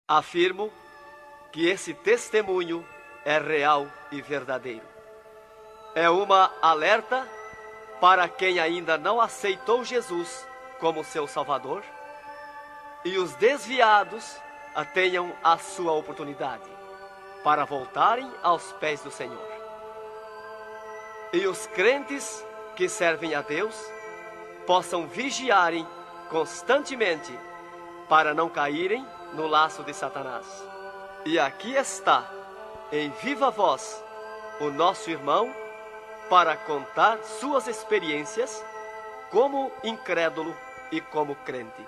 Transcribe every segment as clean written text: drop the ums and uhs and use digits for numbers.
Afirmo que esse testemunho é real e verdadeiro. É uma alerta para quem ainda não aceitou Jesus como seu Salvador, e os desviados tenham a sua oportunidade para voltarem aos pés do Senhor. E os crentes que servem a Deus possam vigiarem constantemente para não caírem no laço de Satanás. E aqui está, em viva voz, o nosso irmão para contar suas experiências como incrédulo e como crente.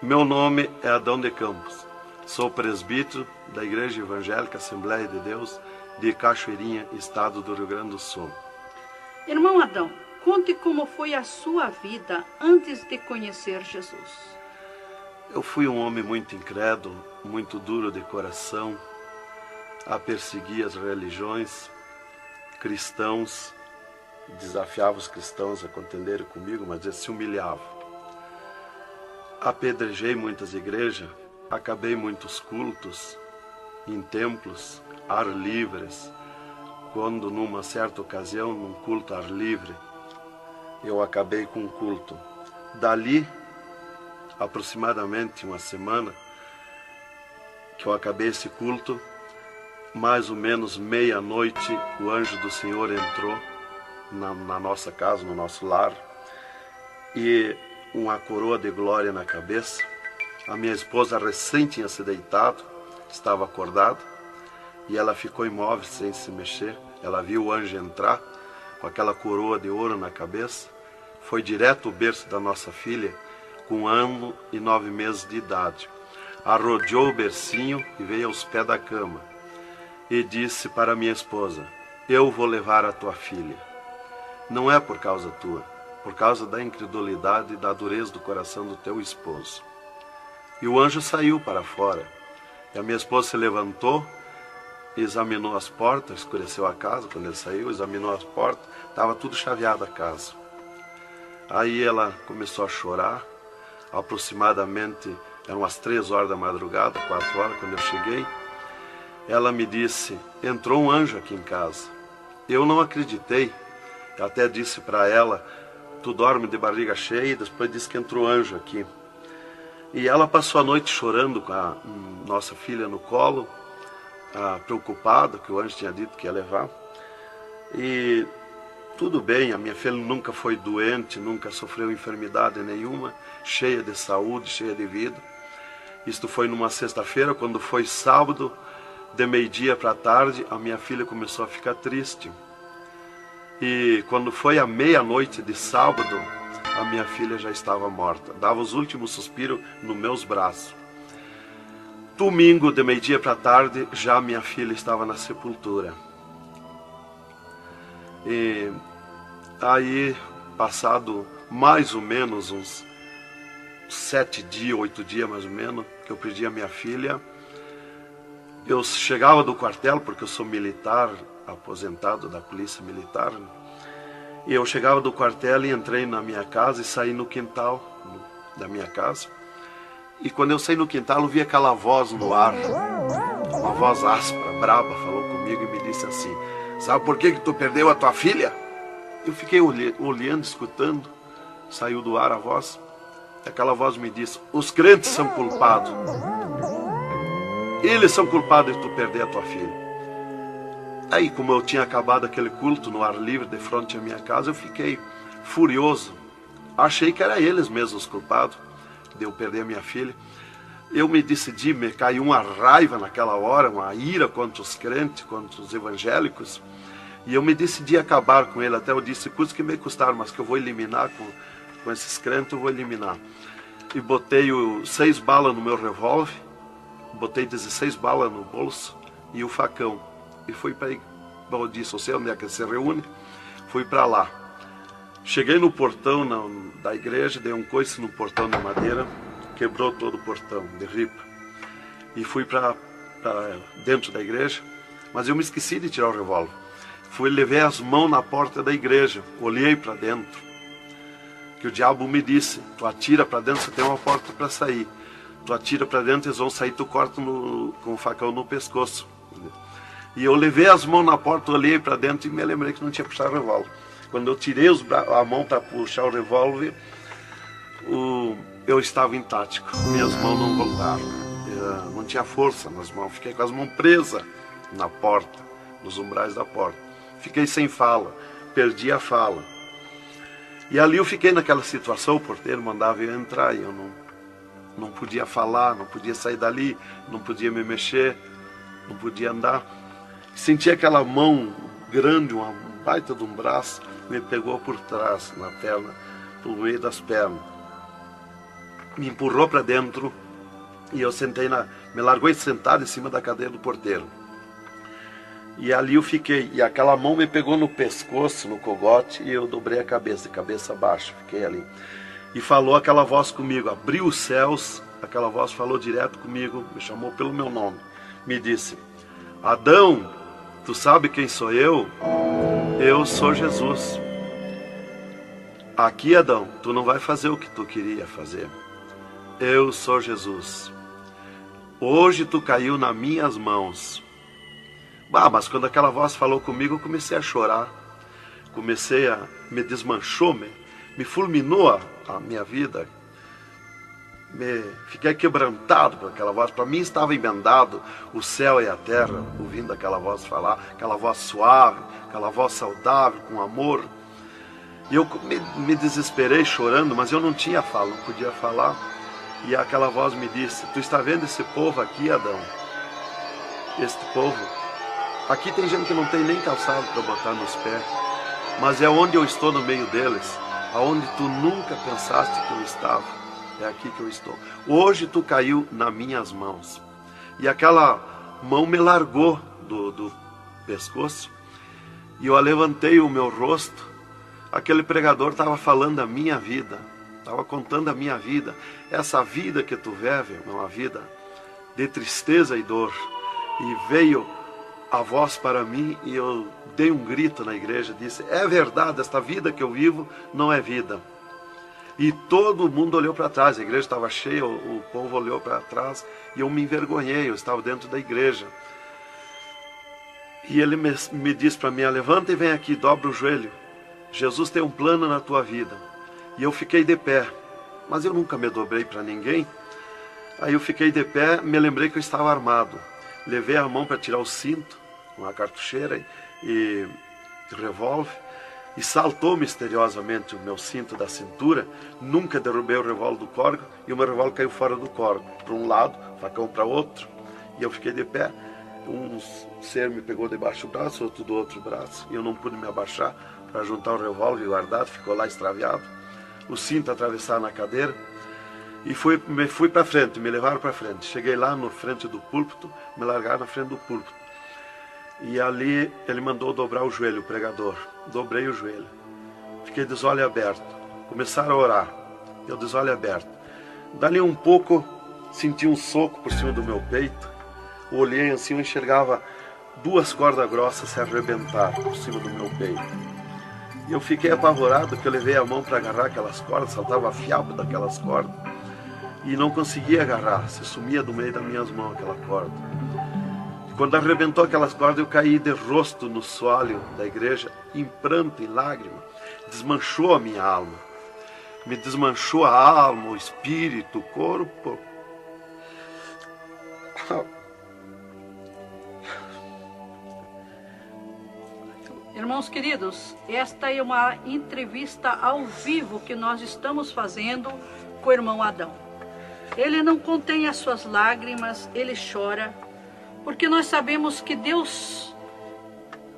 Meu nome é Adão de Campos. Sou presbítero da Igreja Evangélica Assembleia de Deus de Cachoeirinha, estado do Rio Grande do Sul. Irmão Adão, conte como foi a sua vida antes de conhecer Jesus. Eu fui um homem muito incrédulo, muito duro de coração, a perseguir as religiões, cristãos, desafiava os cristãos a contenderem comigo, mas eles se humilhavam. Apedrejei muitas igrejas, acabei muitos cultos em templos, ar livres, quando numa certa ocasião, num culto ar livre, eu acabei com um culto. Dali, aproximadamente uma semana, que eu acabei esse culto, mais ou menos meia-noite, o anjo do Senhor entrou na nossa casa, no nosso lar, e uma coroa de glória na cabeça. A minha esposa recém tinha se deitado, estava acordada, e ela ficou imóvel sem se mexer. Ela viu o anjo entrar com aquela coroa de ouro na cabeça, foi direto ao berço da nossa filha, com 1 ano e 9 meses de idade. Arrodeou o bercinho e veio aos pés da cama e disse para minha esposa: eu vou levar a tua filha. Não é por causa tua, por causa da incredulidade e da dureza do coração do teu esposo. E o anjo saiu para fora. E a minha esposa se levantou, examinou as portas, escureceu a casa quando ele saiu, examinou as portas, estava tudo chaveado a casa. Aí ela começou a chorar, aproximadamente eram as 3 horas da madrugada, 4 horas, quando eu cheguei. Ela me disse: entrou um anjo aqui em casa. Eu não acreditei, eu até disse para ela: tu dorme de barriga cheia, e depois disse que entrou anjo aqui. E ela passou a noite chorando com a nossa filha no colo, preocupada, que o anjo tinha dito que ia levar. E tudo bem, a minha filha nunca foi doente, nunca sofreu enfermidade nenhuma, cheia de saúde, cheia de vida. Isto foi numa sexta-feira. Quando foi sábado, de meio-dia para tarde, a minha filha começou a ficar triste. E quando foi à meia-noite de sábado, a minha filha já estava morta. Dava os últimos suspiros nos meus braços. Domingo, de meio-dia para tarde, já minha filha estava na sepultura. E aí, passado mais ou menos uns 7 dias, 8 dias mais ou menos, que eu perdi a minha filha, eu chegava do quartel, porque eu sou militar, aposentado da polícia militar, e eu chegava do quartel e entrei na minha casa e saí no quintal da minha casa. E quando eu saí no quintal, eu vi aquela voz no ar, uma voz áspera, braba, falou comigo e me disse assim: sabe por que tu perdeu a tua filha? Eu fiquei olhando, escutando, saiu do ar a voz. Aquela voz me disse: os crentes são culpados. Eles são culpados de tu perder a tua filha. Aí, como eu tinha acabado aquele culto no ar livre de frente à minha casa, eu fiquei furioso. Achei que era eles mesmos os culpados de eu perder a minha filha. Eu me decidi, me caiu uma raiva naquela hora, uma ira contra os crentes, contra os evangélicos. E eu me decidi acabar com ele. Até eu disse: custa que me custar, mas que eu vou eliminar com esses crentes, eu vou eliminar. E botei 6 balas no meu revólver, botei 16 balas no bolso e o facão. E fui para, eu disse, eu sei onde é que se reúne, fui para lá. Cheguei no portão da igreja, dei um coice no portão de madeira, quebrou todo o portão de ripa. E fui para dentro da igreja, mas eu me esqueci de tirar o revólver. Levei as mãos na porta da igreja, olhei para dentro. Que o diabo me disse: tu atira para dentro, você tem uma porta para sair. tu atira para dentro, eles vão sair, tu corta com o facão no pescoço. E eu levei as mãos na porta, olhei para dentro e me lembrei que não tinha puxado o revólver. Quando eu tirei a mão para puxar o revólver, eu estava intático, minhas mãos não voltaram, não tinha força nas mãos, fiquei com as mãos presas na porta, nos umbrais da porta, fiquei sem fala, perdi a fala. E ali eu fiquei naquela situação, o porteiro mandava eu entrar e eu não podia falar, não podia sair dali, não podia me mexer, não podia andar. Senti aquela mão grande, um baita de um braço, me pegou por trás, na perna, pelo meio das pernas. Me empurrou para dentro e eu sentei me largou sentado em cima da cadeira do porteiro. E ali eu fiquei, e aquela mão me pegou no pescoço, no cogote, e eu dobrei a cabeça, de cabeça baixa, fiquei ali. E falou aquela voz comigo, abriu os céus, aquela voz falou direto comigo, me chamou pelo meu nome, me disse: Adão, tu sabe quem sou eu? Eu sou Jesus. Aqui, Adão, tu não vai fazer o que tu queria fazer. Eu sou Jesus. Hoje tu caiu nas minhas mãos. Mas quando aquela voz falou comigo, eu comecei a chorar. Me desmanchou, me fulminou a minha vida. Fiquei quebrantado por aquela voz. Para mim estava emendado o céu e a terra, ouvindo aquela voz falar, aquela voz suave, aquela voz saudável, com amor. E eu me desesperei chorando, mas eu não tinha fala, não podia falar. E aquela voz me disse: tu está vendo esse povo aqui, Adão? Este povo, aqui tem gente que não tem nem calçado para botar nos pés, mas é onde eu estou no meio deles, aonde tu nunca pensaste que eu estava, é aqui que eu estou. Hoje tu caiu nas minhas mãos. E aquela mão me largou do pescoço, e eu levantei o meu rosto. Aquele pregador estava falando da minha vida, estava contando a minha vida. Essa vida que tu vive é uma vida de tristeza e dor. E veio a voz para mim e eu dei um grito na igreja, disse: é verdade, esta vida que eu vivo não é vida. E todo mundo olhou para trás, a igreja estava cheia, o povo olhou para trás e eu me envergonhei, eu estava dentro da igreja. E ele me disse para mim: levanta e vem aqui, dobra o joelho. Jesus tem um plano na tua vida. E eu fiquei de pé, mas eu nunca me dobrei para ninguém. Aí eu fiquei de pé, me lembrei que eu estava armado. Levei a mão para tirar o cinto, uma cartucheira e revólver, e saltou misteriosamente o meu cinto da cintura. Nunca derrubei o revólver do córrego, e o meu revólver caiu fora do córrego, para um lado, facão para outro, e eu fiquei de pé. Um ser me pegou debaixo do braço, outro do outro braço, e eu não pude me abaixar para juntar o revólver guardado, ficou lá extraviado. O cinto atravessado na cadeira, e fui para frente, me levaram para frente. Cheguei lá na frente do púlpito, me largaram na frente do púlpito. E ali ele mandou dobrar o joelho, o pregador. Dobrei o joelho. Fiquei de olhos abertos. Começaram a orar. Eu de olhos abertos. Dali um pouco, senti um soco por cima do meu peito. Olhei assim, eu enxergava duas cordas grossas se arrebentar por cima do meu peito. E eu fiquei apavorado, que eu levei a mão para agarrar aquelas cordas, saltava fiapo daquelas cordas. E não conseguia agarrar, se sumia do meio das minhas mãos aquela corda. Quando arrebentou aquelas cordas, eu caí de rosto no soalho da igreja, em pranto, em lágrima. Desmanchou a minha alma. Me desmanchou a alma, o espírito, o corpo. Irmãos queridos, esta é uma entrevista ao vivo que nós estamos fazendo com o irmão Adão. Ele não contém as suas lágrimas, ele chora, porque nós sabemos que Deus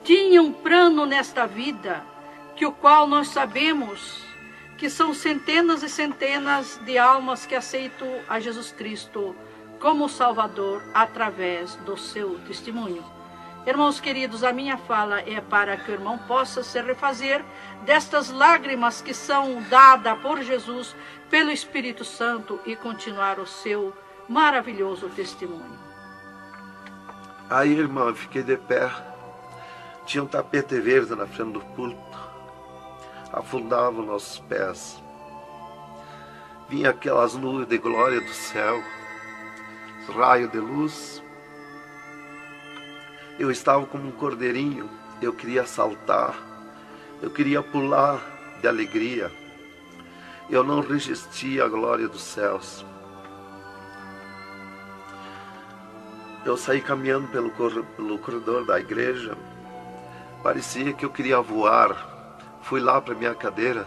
tinha um plano nesta vida, que o qual nós sabemos que são centenas e centenas de almas que aceitam a Jesus Cristo como Salvador através do seu testemunho. Irmãos queridos, a minha fala é para que o irmão possa se refazer destas lágrimas que são dadas por Jesus, pelo Espírito Santo, e continuar o seu maravilhoso testemunho. Aí, irmão, eu fiquei de pé. Tinha um tapete verde na frente do púlpito. Afundava os nossos pés. Vinha aquelas nuvens de glória do céu. raios de luz. Eu estava como um cordeirinho, eu queria saltar, eu queria pular de alegria. Eu não resistia à glória dos céus. Eu saí caminhando pelo corredor da igreja, parecia que eu queria voar. Fui lá para minha cadeira,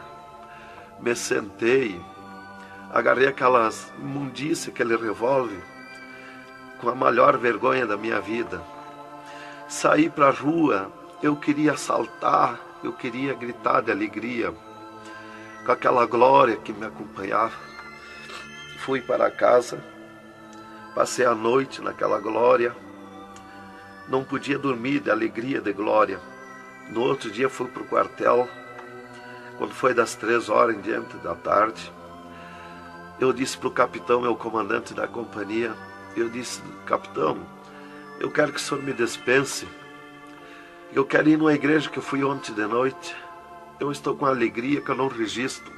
me sentei, agarrei aquelas imundícias, aquele revólver, com a maior vergonha da minha vida. Saí para a rua, eu queria saltar, eu queria gritar de alegria, com aquela glória que me acompanhava. Fui para casa, passei a noite naquela glória, não podia dormir de alegria, de glória. No outro dia fui para o quartel, quando foi das 3 horas em diante da tarde. Eu disse para o capitão, meu comandante da companhia, eu disse: capitão, eu quero que o senhor me dispense. Eu quero ir numa igreja que eu fui ontem de noite. Eu estou com alegria que eu não registro.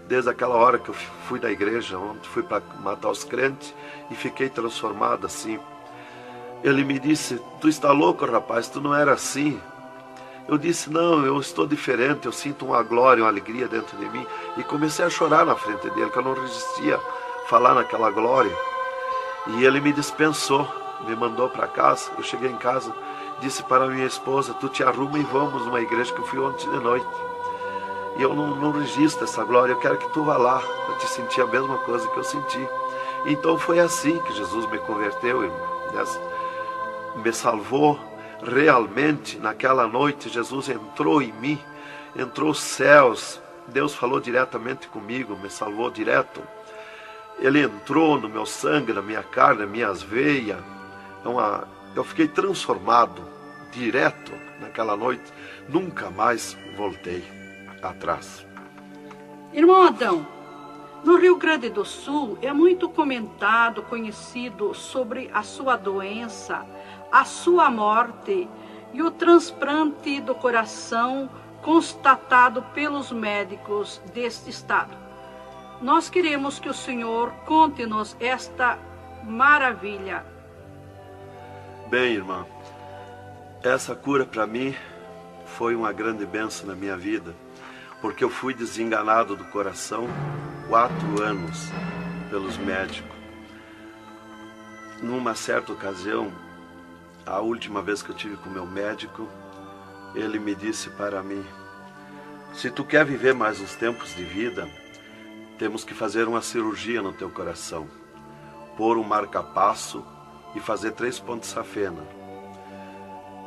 Desde aquela hora que eu fui da igreja ontem, fui para matar os crentes e fiquei transformado assim. Ele me disse: tu está louco, rapaz, tu não era assim. Eu disse: não, eu estou diferente, eu sinto uma glória, uma alegria dentro de mim. E comecei a chorar na frente dele, que eu não resistia a falar naquela glória. E ele me dispensou, me mandou para casa. Eu cheguei em casa, disse para minha esposa: tu te arruma e vamos numa igreja que eu fui ontem de noite. E eu não registro essa glória, eu quero que tu vá lá, para te sentir a mesma coisa que eu senti. Então foi assim que Jesus me converteu, me salvou realmente. Naquela noite Jesus entrou em mim, entrou os céus, Deus falou diretamente comigo, me salvou direto. Ele entrou no meu sangue, na minha carne, nas minhas veias. Eu fiquei transformado direto naquela noite. Nunca mais voltei atrás. Irmão Adão, no Rio Grande do Sul é muito comentado, conhecido sobre a sua doença, a sua morte e o transplante do coração constatado pelos médicos deste estado. Nós queremos que o Senhor conte-nos esta maravilha. Bem, irmã, essa cura para mim foi uma grande bênção na minha vida, porque eu fui desenganado do coração 4 anos pelos médicos. Numa certa ocasião, a última vez que eu tive com o meu médico, ele me disse para mim: se tu quer viver mais uns tempos de vida, temos que fazer uma cirurgia no teu coração, pôr um marca-passo e fazer 3 pontos safena.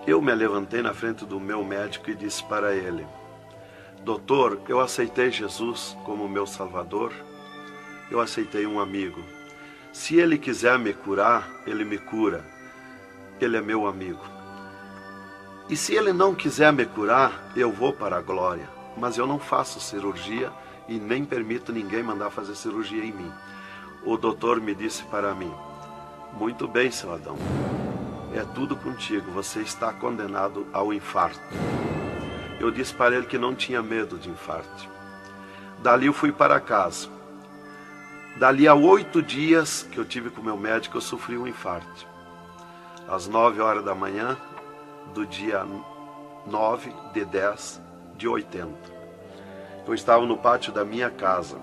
Eu me levantei na frente do meu médico e disse para ele: doutor, eu aceitei Jesus como meu Salvador, eu aceitei um amigo. Se ele quiser me curar, ele me cura. Ele é meu amigo. E se ele não quiser me curar, eu vou para a glória. Mas eu não faço cirurgia e nem permito ninguém mandar fazer cirurgia em mim. O doutor me disse para mim: muito bem, seu Adão, é tudo contigo, você está condenado ao infarto. Eu disse para ele que não tinha medo de infarto. Dali eu fui para casa. Dali a 8 dias que eu tive com o meu médico, eu sofri um infarto. Às 9 horas da manhã do dia 9 de 10 de 80. Eu estava no pátio da minha casa,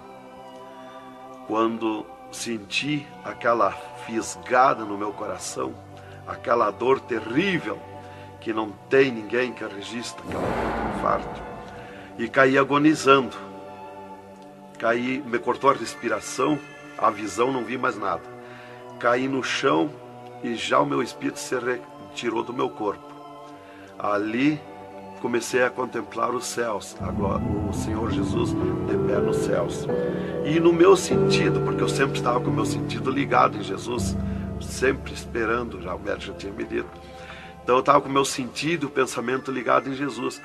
quando senti aquela fisgada no meu coração, aquela dor terrível, que não tem ninguém que registre aquela dor de infarto, e caí agonizando. Caí, me cortou a respiração, a visão, não vi mais nada. Caí no chão e já o meu espírito se retirou do meu corpo. Ali comecei a contemplar os céus, o Senhor Jesus de pé nos céus. E no meu sentido, porque eu sempre estava com o meu sentido ligado em Jesus, sempre esperando, já o médico já tinha me dito. Então eu estava com o meu sentido, o pensamento ligado em Jesus.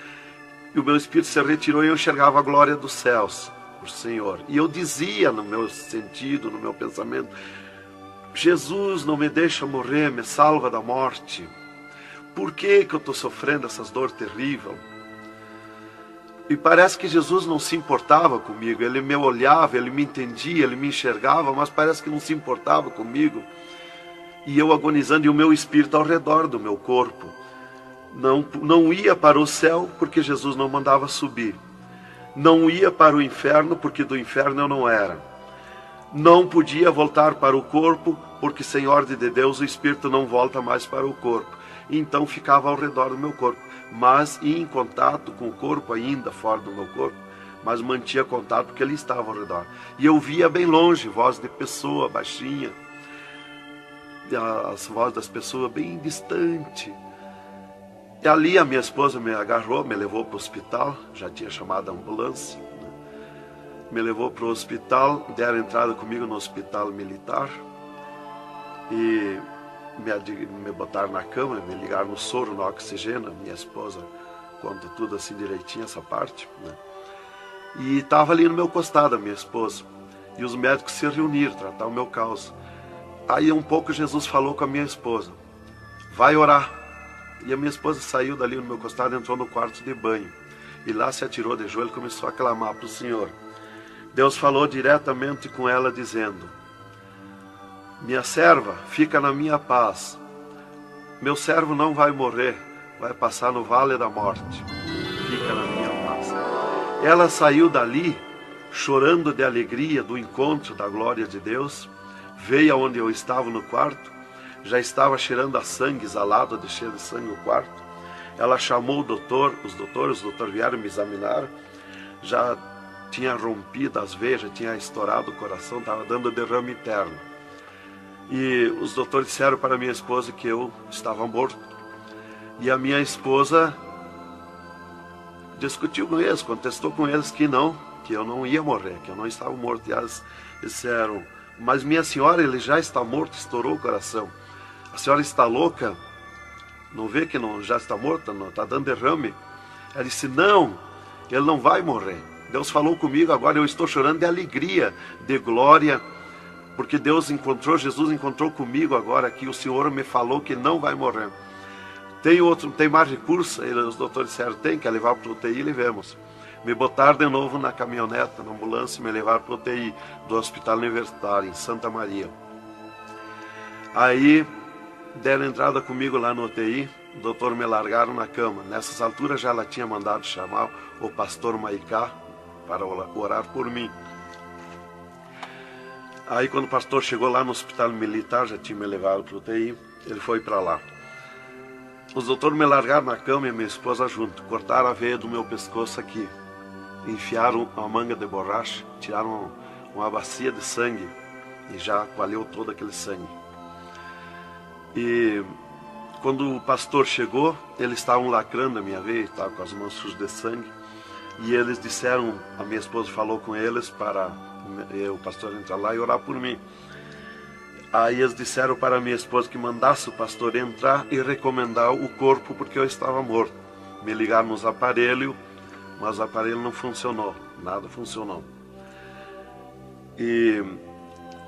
E o meu espírito se retirou e eu enxergava a glória dos céus, o Senhor. E eu dizia no meu sentido, no meu pensamento: Jesus, não me deixa morrer, me salva da morte. Por que eu estou sofrendo essas dores terríveis? E parece que Jesus não se importava comigo. Ele me olhava, ele me entendia, ele me enxergava, mas parece que não se importava comigo. E eu agonizando, e o meu espírito ao redor do meu corpo. Não ia para o céu, porque Jesus não mandava subir. Não ia para o inferno, porque do inferno eu não era. Não podia voltar para o corpo, porque sem ordem de Deus o espírito não volta mais para o corpo. Então ficava ao redor do meu corpo, mas ia em contato com o corpo ainda fora do meu corpo, mas mantinha contato porque ele estava ao redor. E eu via bem longe, voz de pessoa baixinha, as vozes das pessoas bem distante. E ali a minha esposa me agarrou, me levou para o hospital, já tinha chamado a ambulância, né? Me levou para o hospital, deram entrada comigo no hospital militar e me botaram na cama, me ligaram no soro, no oxigênio. Minha esposa conta tudo assim direitinho, essa parte, né? E estava ali no meu costado a minha esposa, e os médicos se reuniram, tratar o meu caso. Aí um pouco Jesus falou com a minha esposa, vai orar. E a minha esposa saiu dali no meu costado, entrou no quarto de banho, e lá se atirou de joelho e começou a clamar para o Senhor. Deus falou diretamente com ela dizendo, minha serva, fica na minha paz. Meu servo não vai morrer, vai passar no vale da morte. Fica na minha paz. Ela saiu dali, chorando de alegria do encontro da glória de Deus, veio aonde eu estava no quarto, já estava cheirando a sangue, exalado de cheiro de sangue no quarto. Ela chamou o doutor, os doutores vieram me examinar, já tinha rompido as veias, já tinha estourado o coração, estava dando derrame interno. E os doutores disseram para minha esposa que eu estava morto. E a minha esposa discutiu com eles, contestou com eles que eu não ia morrer, que eu não estava morto. E eles disseram, mas minha senhora, ele já está morto, estourou o coração. A senhora está louca? Não vê que não, já está morta, não está dando derrame? Ela disse, não, ele não vai morrer. Deus falou comigo, agora eu estou chorando de alegria, de glória, porque Jesus encontrou comigo agora aqui, o Senhor me falou que não vai morrer. Tem mais recurso? Os doutores disseram, tem, quer levar para o UTI, e levemos. Me botaram de novo na caminhonete, na ambulância, e me levaram para o UTI do Hospital Universitário, em Santa Maria. Aí deram entrada comigo lá no UTI, o doutor me largaram na cama. Nessas alturas já ela tinha mandado chamar o pastor Maicá para orar por mim. Aí quando o pastor chegou lá no hospital militar, já tinha me levado para o UTI, ele foi para lá. Os doutores me largaram na cama e a minha esposa junto, cortaram a veia do meu pescoço aqui, enfiaram uma manga de borracha, tiraram uma bacia de sangue e já coalhou todo aquele sangue. E quando o pastor chegou, eles estavam lacrando a minha veia, estavam com as mãos sujas de sangue, e eles disseram, a minha esposa falou com eles para o pastor entrar lá e orar por mim. Aí eles disseram para a minha esposa que mandasse o pastor entrar e recomendar o corpo, porque eu estava morto. Me ligaram nos aparelhos, mas o aparelho não funcionou, nada funcionou. E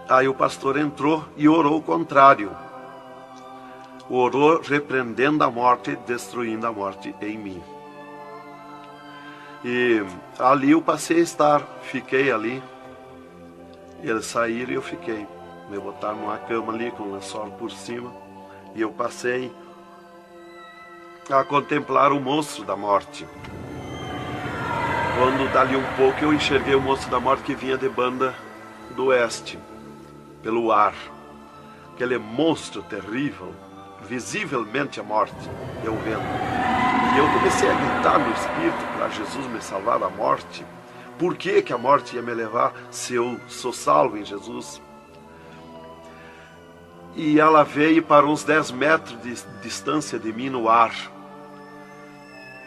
aí o pastor entrou e orou o contrário. Orou repreendendo a morte, destruindo a morte em mim. E ali eu passei a estar, fiquei ali. Eles saíram e eu fiquei. Me botaram numa cama ali com um lençol por cima. E eu passei a contemplar o monstro da morte. Quando dali um pouco eu enxerguei o monstro da morte que vinha de Banda do Oeste, pelo ar. Aquele monstro terrível, visivelmente a morte, eu vendo. E eu comecei a gritar no espírito para Jesus me salvar da morte. Por que a morte ia me levar se eu sou salvo em Jesus? E ela veio para uns 10 metros de distância de mim no ar.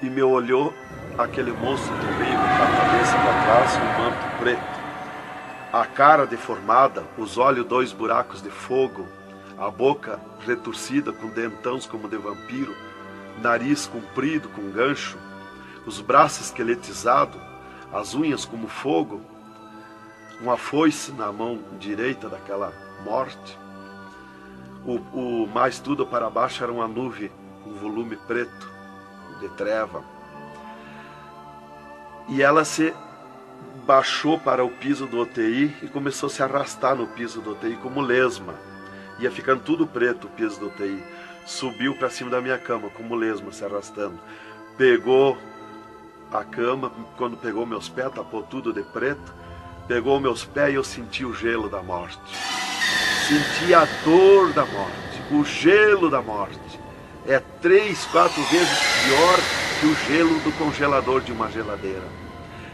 E me olhou, aquele monstro que veio com a cabeça para trás, um manto preto. A cara deformada, os olhos 2 buracos de fogo, a boca retorcida com dentões como de vampiro, nariz comprido com gancho, os braços esqueletizados, as unhas como fogo, uma foice na mão direita daquela morte. O mais tudo para baixo era uma nuvem, um volume preto, de treva. E ela se baixou para o piso do UTI e começou a se arrastar no piso do UTI como lesma. Ia ficando tudo preto o piso do UTI. Subiu para cima da minha cama como lesma, se arrastando. Pegou a cama, quando pegou meus pés, tapou tudo de preto. Pegou meus pés e eu senti o gelo da morte. Senti a dor da morte, o gelo da morte. É 3, 4 vezes pior que o gelo do congelador de uma geladeira.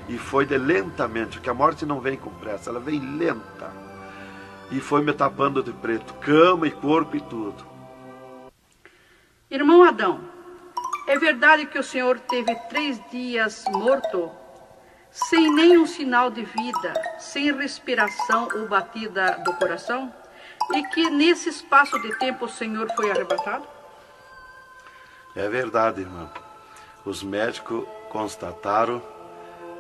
E foi de lentamente, porque a morte não vem com pressa, ela vem lenta. E foi me tapando de preto, cama e corpo e tudo. Irmão Adão, é verdade que o senhor teve 3 dias morto, sem nenhum sinal de vida, sem respiração ou batida do coração? E que nesse espaço de tempo o senhor foi arrebatado? É verdade, irmão. Os médicos constataram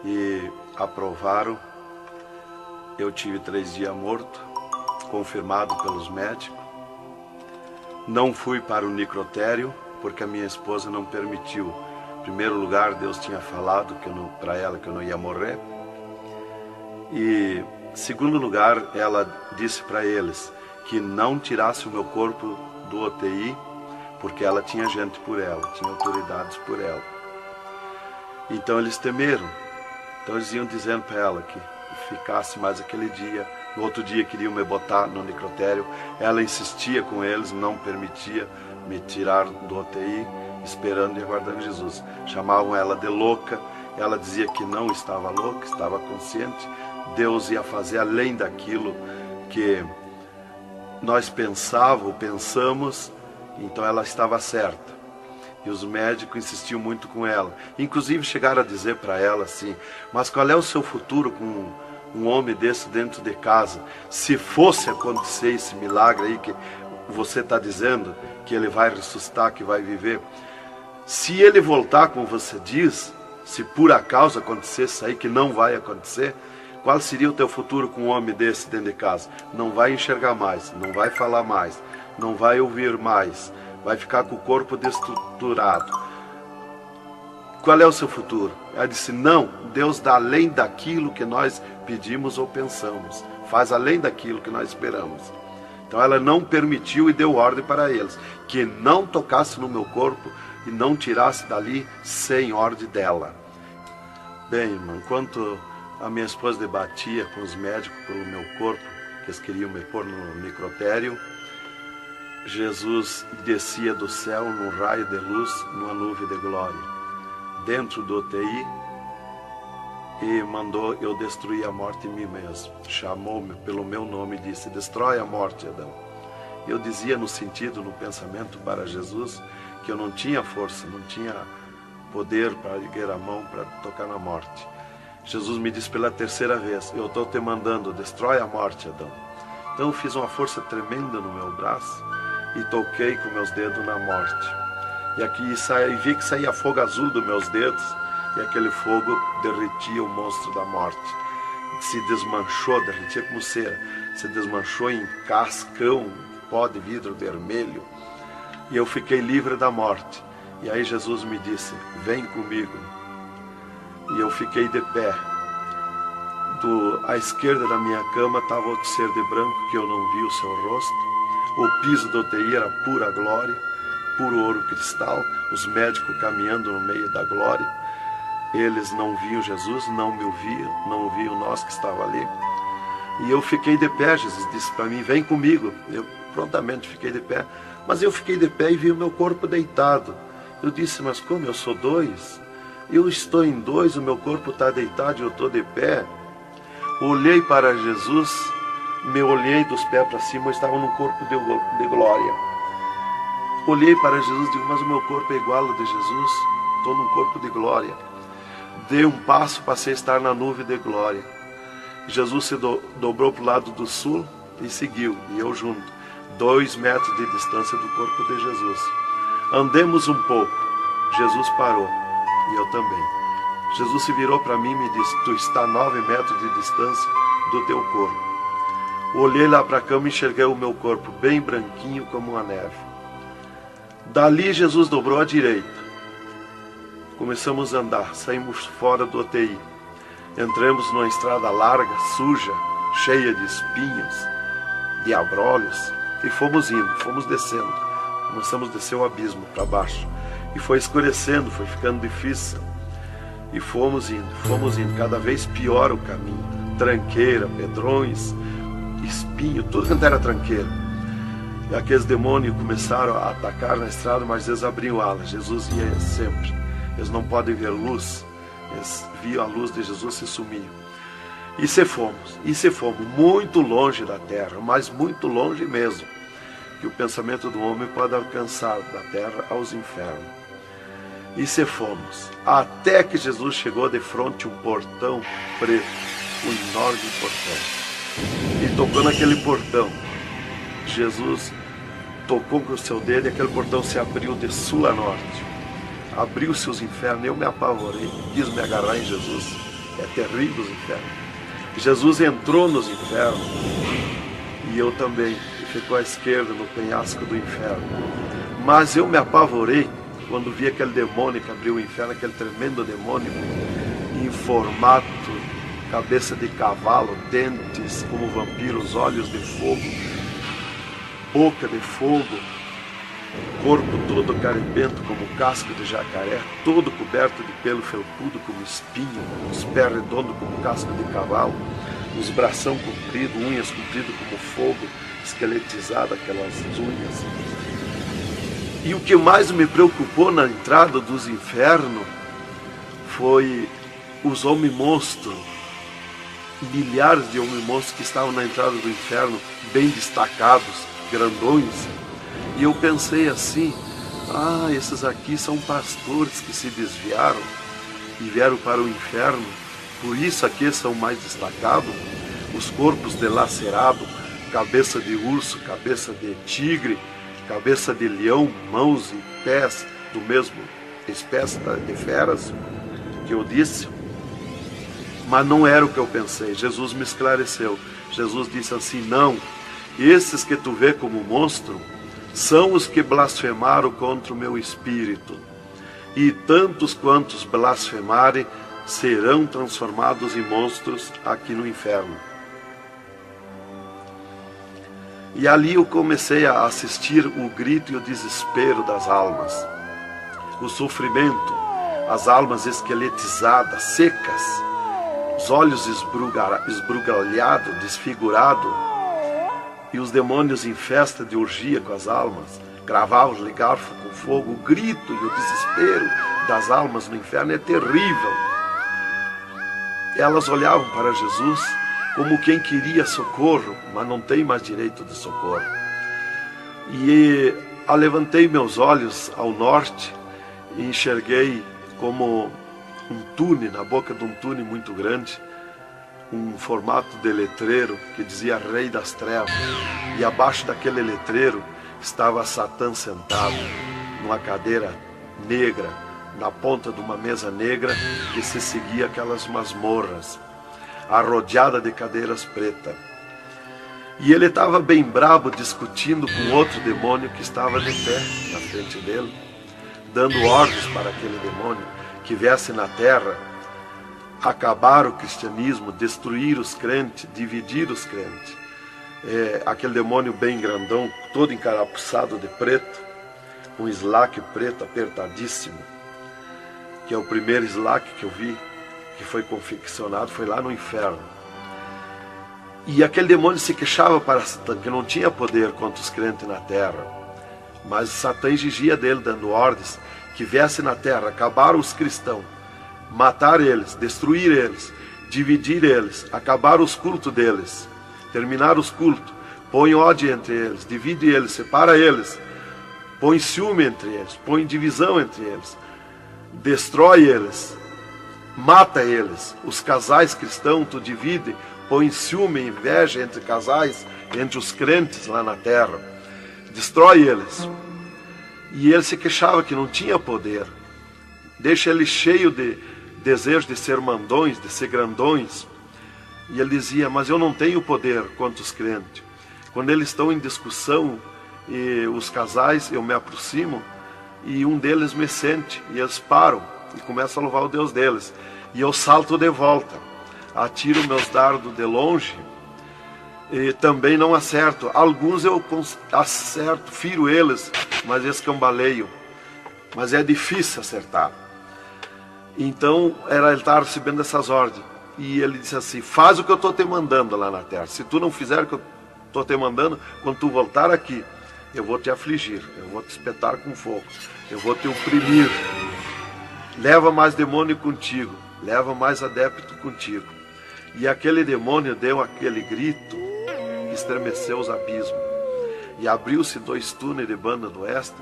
e aprovaram. Eu tive 3 dias morto, confirmado pelos médicos. Não fui para o necrotério, porque a minha esposa não permitiu. Em primeiro lugar, Deus tinha falado para ela que eu não ia morrer. E, em segundo lugar, ela disse para eles que não tirasse o meu corpo do UTI, porque ela tinha gente por ela, tinha autoridades por ela. Então eles temeram. Então eles iam dizendo para ela que ficasse mais aquele dia. No outro dia queriam me botar no necrotério. Ela insistia com eles, não permitia me tirar do UTI, esperando e aguardando Jesus. Chamavam ela de louca. Ela dizia que não estava louca, estava consciente. Deus ia fazer além daquilo que nós pensamos. Então ela estava certa. E os médicos insistiam muito com ela. Inclusive chegaram a dizer para ela assim: mas qual é o seu futuro com um homem desse dentro de casa? Se fosse acontecer esse milagre aí que você está dizendo, que ele vai ressuscitar, que vai viver. Se ele voltar como você diz, se por acaso acontecesse isso aí, que não vai acontecer, qual seria o teu futuro com um homem desse dentro de casa? Não vai enxergar mais, não vai falar mais, não vai ouvir mais, vai ficar com o corpo destruturado. Qual é o seu futuro? Ela disse: não, Deus dá além daquilo que nós pedimos ou pensamos, faz além daquilo que nós esperamos. Então ela não permitiu e deu ordem para eles, que não tocasse no meu corpo e não tirasse dali sem ordem dela. Bem, irmão, enquanto a minha esposa debatia com os médicos pelo meu corpo, que eles queriam me pôr no necrotério, Jesus descia do céu num raio de luz, numa nuvem de glória, dentro do UTI, e mandou eu destruir a morte em mim mesmo. Chamou-me pelo meu nome e disse: destrói a morte, Adão. Eu dizia no sentido, no pensamento para Jesus, que eu não tinha força, não tinha poder para erguer a mão para tocar na morte. Jesus me disse pela 3ª vez: eu estou te mandando, destrói a morte, Adão. Então eu fiz uma força tremenda no meu braço e toquei com meus dedos na morte. E aqui vi que saía fogo azul dos meus dedos, e aquele fogo derretia o monstro da morte. Se desmanchou, derretia como cera, se desmanchou em cascão, pó de vidro vermelho, e eu fiquei livre da morte. E aí Jesus me disse: vem comigo. E eu fiquei de pé. À esquerda da minha cama estava outro ser de branco, que eu não vi o seu rosto. O piso do UTI era pura glória, puro ouro cristal, os médicos caminhando no meio da glória. Eles não viam Jesus, não me ouviam, não ouviam nós que estava ali. E eu fiquei de pé. Jesus disse para mim: vem comigo. Eu prontamente fiquei de pé. Mas eu fiquei de pé e vi o meu corpo deitado. Eu disse: mas como eu sou 2? Eu estou em 2, o meu corpo está deitado e eu estou de pé. Olhei para Jesus, me olhei dos pés para cima, eu estava num corpo de glória. Olhei para Jesus e digo: mas o meu corpo é igual ao de Jesus, estou num corpo de glória. Dei um passo, passei a estar na nuvem de glória. Jesus se dobrou para o lado do sul e seguiu, e eu junto, 2 metros de distância do corpo de Jesus. Andemos um pouco. Jesus parou, e eu também. Jesus se virou para mim e me disse: tu está a 9 metros de distância do teu corpo. Olhei lá para a cama e enxerguei o meu corpo bem branquinho como uma neve. Dali Jesus dobrou à direita. Começamos a andar, saímos fora do UTI. Entramos numa estrada larga, suja, cheia de espinhos, de abrolhos, e fomos indo, fomos descendo. Começamos a descer o abismo para baixo. E foi escurecendo, foi ficando difícil. E fomos indo, cada vez pior o caminho. Tranqueira, pedrões, espinho, tudo quanto era tranqueira. E aqueles demônios começaram a atacar na estrada, mas eles abriam alas. Jesus ia sempre. Eles não podem ver luz. Eles viam a luz de Jesus e sumiam. E se fomos muito longe da terra, mas muito longe mesmo, que o pensamento do homem pode alcançar da terra aos infernos. E se fomos, até que Jesus chegou de frente a um portão preto, um enorme portão. E tocou naquele portão. Jesus tocou com o seu dedo e aquele portão se abriu de sul a norte. Abriu-se os infernos, eu me apavorei, quis me agarrar em Jesus. É terrível os infernos. Jesus entrou nos infernos e eu também, e ficou à esquerda no penhasco do inferno. Mas eu me apavorei quando vi aquele demônio que abriu o inferno, aquele tremendo demônio em formato, cabeça de cavalo, dentes como vampiros, olhos de fogo, boca de fogo, corpo todo caribento como casco de jacaré, todo coberto de pelo felpudo como espinho, os pés redondos como casco de cavalo, os bração compridos, unhas compridas como fogo, esqueletizado aquelas unhas. E o que mais me preocupou na entrada dos infernos foi os homens-monstros, milhares de homens-monstros que estavam na entrada do inferno, bem destacados, grandões. E eu pensei assim, esses aqui são pastores que se desviaram e vieram para o inferno, por isso aqui são mais destacados, os corpos dilacerados, cabeça de urso, cabeça de tigre, cabeça de leão, mãos e pés do mesmo espécie de feras que eu disse. Mas não era o que eu pensei. Jesus me esclareceu. Jesus disse assim, não, esses que tu vê como monstro são os que blasfemaram contra o meu espírito, e tantos quantos blasfemarem serão transformados em monstros aqui no inferno. E ali eu comecei a assistir o grito e o desespero das almas, o sofrimento, as almas esqueletizadas, secas, os olhos esbugalhados, desfigurados, e os demônios em festa de orgia com as almas, cravavam-lhe garfo com fogo. O grito e o desespero das almas no inferno é terrível. Elas olhavam para Jesus como quem queria socorro, mas não tem mais direito de socorro. E levantei meus olhos ao norte e enxerguei como um túnel, na boca de um túnel muito grande, um formato de letreiro que dizia Rei das Trevas, e abaixo daquele letreiro estava Satã sentado numa cadeira negra, na ponta de uma mesa negra que se seguia aquelas masmorras, arrodeada de cadeiras pretas. E ele estava bem brabo discutindo com outro demônio que estava de pé na frente dele, dando ordens para aquele demônio que viesse na terra acabar o cristianismo, destruir os crentes, dividir os crentes. Aquele demônio bem grandão, todo encarapuçado de preto, um slack preto apertadíssimo, que é o primeiro slack que eu vi, que foi confeccionado, foi lá no inferno. E aquele demônio se queixava para Satã, que não tinha poder contra os crentes na terra, mas Satã exigia dele, dando ordens, que viesse na terra, acabar os cristãos, matar eles, destruir eles, dividir eles, acabar os cultos deles, terminar os cultos, põe ódio entre eles, divide eles, separa eles, põe ciúme entre eles, põe divisão entre eles, destrói eles, mata eles. Os casais cristãos tu divide, põe ciúme e inveja entre casais, entre os crentes lá na terra, destrói eles. E ele se queixava que não tinha poder, deixa ele cheio de desejo de ser mandões, de ser grandões. E ele dizia, mas eu não tenho poder contra os crentes. Quando eles estão em discussão, e os casais, eu me aproximo, e um deles me sente, e eles param. e começam a louvar o Deus deles. E eu salto de volta, atiro meus dardos de longe e também não acerto. Alguns eu acerto, firo eles, mas escambaleio. Mas é difícil acertar. Então ele estava recebendo essas ordens. E ele disse assim: faz o que eu estou te mandando lá na terra. Se tu não fizer o que eu estou te mandando, quando tu voltar aqui, eu vou te afligir, eu vou te espetar com fogo, eu vou te oprimir. Leva mais demônio contigo, leva mais adepto contigo. E aquele demônio deu aquele grito, estremeceu os abismos. E abriu-se 2 túneis de banda do oeste,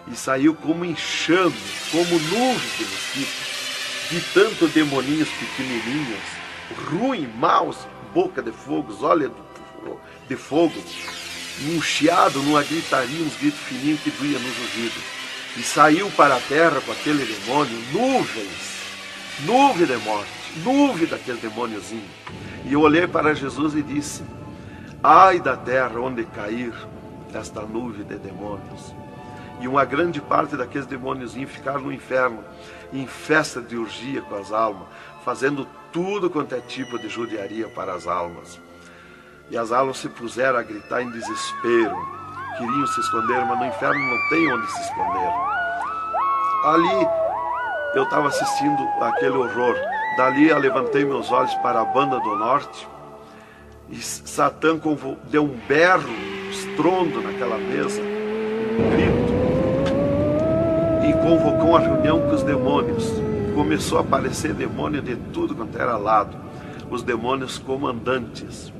e saiu como enxame, como nuvem de mosquitos, de tanto demoninhos pequenininhos, ruim, maus, boca de fogo, olhos de fogo, num chiado, numa gritaria, uns gritos fininhos que doía nos ouvidos. E saiu para a terra com aquele demônio, nuvem de morte, nuvem daquele demôniozinho. E eu olhei para Jesus e disse: ai da terra onde cair esta nuvem de demônios. E uma grande parte daqueles demôniozinhos ficaram no inferno, em festa de orgia com as almas, fazendo tudo quanto é tipo de judiaria para as almas. E as almas se puseram a gritar em desespero, queriam se esconder, mas no inferno não tem onde se esconder. Ali eu estava assistindo aquele horror. Dali eu levantei meus olhos para a banda do norte, e Satã deu um berro, um estrondo naquela mesa, um grito, e convocou uma reunião com os demônios. Começou a aparecer demônio de tudo quanto era lado, os demônios comandantes.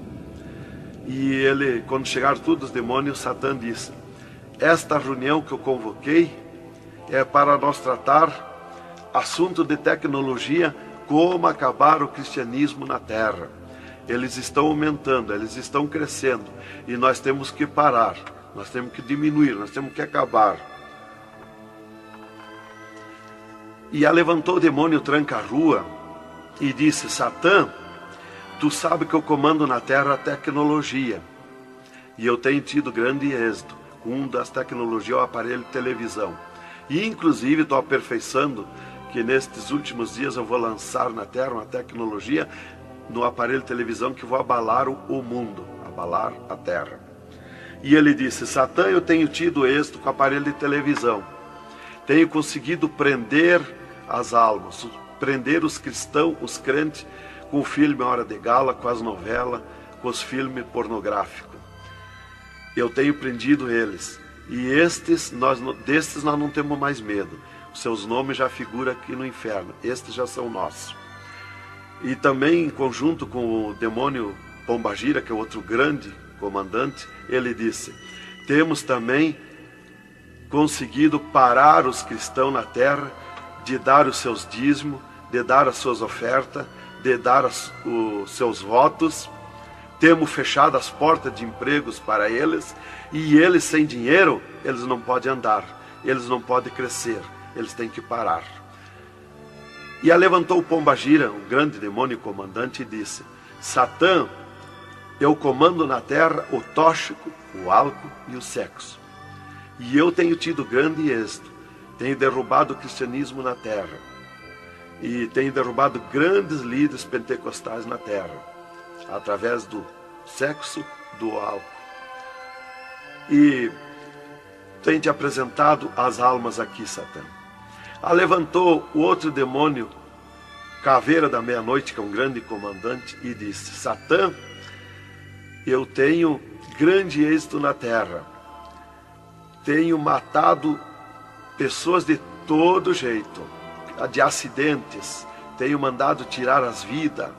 E ele, quando chegaram todos os demônios, Satã disse: esta reunião que eu convoquei é para nós tratar assunto de tecnologia, como acabar o cristianismo na terra. Eles estão aumentando, eles estão crescendo, e nós temos que parar, nós temos que diminuir, nós temos que acabar. E levantou o demônio tranca-rua e disse: Satã, tu sabe que eu comando na terra a tecnologia, e eu tenho tido grande êxito. Um das tecnologias é o aparelho de televisão, e inclusive estou aperfeiçoando que nestes últimos dias eu vou lançar na terra uma tecnologia no aparelho de televisão que vou abalar o mundo, abalar a terra. E ele disse: Satã, eu tenho tido êxito com o aparelho de televisão, tenho conseguido prender as almas, prender os cristãos, os crentes, com o filme Hora de Gala, com as novelas, com os filmes pornográficos. Eu tenho prendido eles, e destes nós não temos mais medo. Os seus nomes já figuram aqui no inferno, estes já são nossos. E também em conjunto com o demônio Pombagira, que é outro grande comandante, ele disse: temos também conseguido parar os cristãos na terra de dar os seus dízimos, de dar as suas ofertas, de dar os seus votos. Temos fechado as portas de empregos para eles, e eles sem dinheiro, eles não podem andar, eles não podem crescer, eles têm que parar. E levantou o Pombagira, um grande demônio comandante, e disse: Satã, eu comando na terra o tóxico, o álcool e o sexo. E eu tenho tido grande êxito, tenho derrubado o cristianismo na terra, e tenho derrubado grandes líderes pentecostais na terra, através do sexo, do álcool. E tenho te apresentado as almas aqui, Satã. Levantou o outro demônio, Caveira da Meia-Noite, que é um grande comandante, e disse: Satã, eu tenho grande êxito na terra, tenho matado pessoas de todo jeito, de acidentes, tenho mandado tirar as vidas,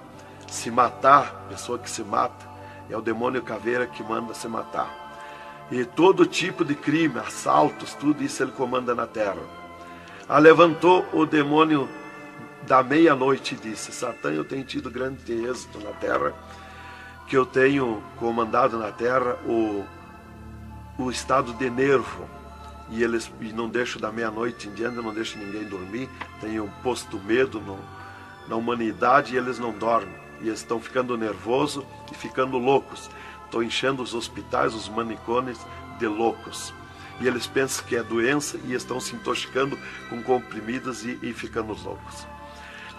se matar, pessoa que se mata, é o demônio Caveira que manda se matar. E todo tipo de crime, assaltos, tudo isso ele comanda na terra. Levantou o demônio da Meia-Noite e disse: Satã, eu tenho tido grande êxito na terra, que eu tenho comandado na terra o estado de nervo, e não deixo da meia-noite em diante, não deixo ninguém dormir, tenho posto medo na humanidade, e eles não dormem, e eles estão ficando nervosos e ficando loucos. Estou enchendo os hospitais, os manicômios de loucos. e eles pensam que é doença e estão se intoxicando com comprimidos e ficando loucos.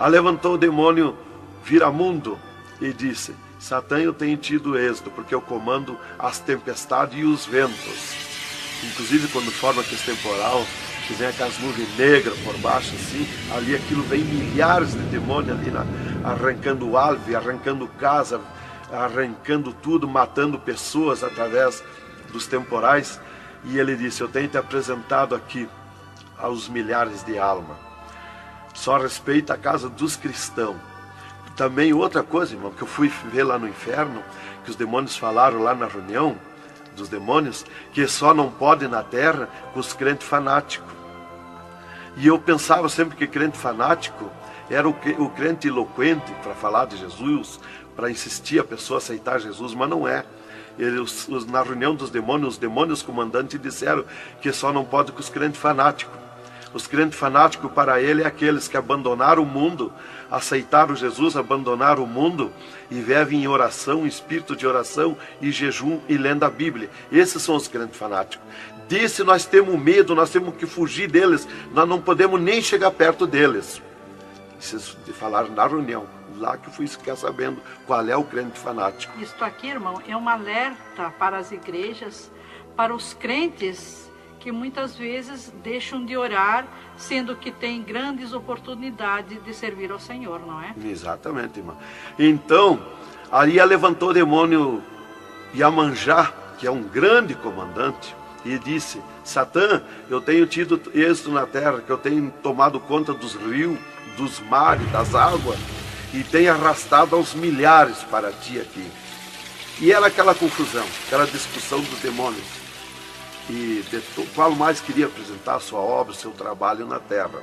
Levantou o demônio Viramundo e disse: Satã, eu tenho tido êxito, porque eu comando as tempestades e os ventos. Inclusive quando forma aquele temporal, que vem aquelas nuvens negras por baixo assim, ali aquilo vem milhares de demônios ali arrancando árvore, arrancando casa, arrancando tudo, matando pessoas através dos temporais. E ele disse: eu tenho te apresentado aqui aos milhares de almas. Só respeita a casa dos cristãos. Também outra coisa, irmão, que eu fui ver lá no inferno, que os demônios falaram lá na reunião dos demônios, que só não pode na terra com os crentes fanáticos. E eu pensava sempre que crente fanático era o crente eloquente para falar de Jesus, para insistir a pessoa a aceitar Jesus, mas não é. Na reunião dos demônios, os demônios comandantes disseram que só não pode com os crentes fanáticos. Os crentes fanáticos para ele é aqueles que abandonaram o mundo, aceitaram Jesus, abandonaram o mundo e vivem em oração, em espírito de oração e jejum e lendo a Bíblia. Esses são os crentes fanáticos. Disse: nós temos medo, nós temos que fugir deles, nós não podemos nem chegar perto deles. Vocês falaram na reunião, lá que eu fui ficar sabendo qual é o crente fanático. Isto aqui, irmão, é um alerta para as igrejas, para os crentes que muitas vezes deixam de orar, sendo que tem grandes oportunidades de servir ao Senhor, não é? Exatamente, irmão. Então, ali levantou o demônio Iemanjá, que é um grande comandante, e disse: Satã, eu tenho tido êxito na terra, que eu tenho tomado conta dos rios, dos mares, das águas, e tenho arrastado aos milhares para ti aqui. E era aquela confusão, aquela discussão dos demônios. E qual mais queria apresentar a sua obra, o seu trabalho na terra.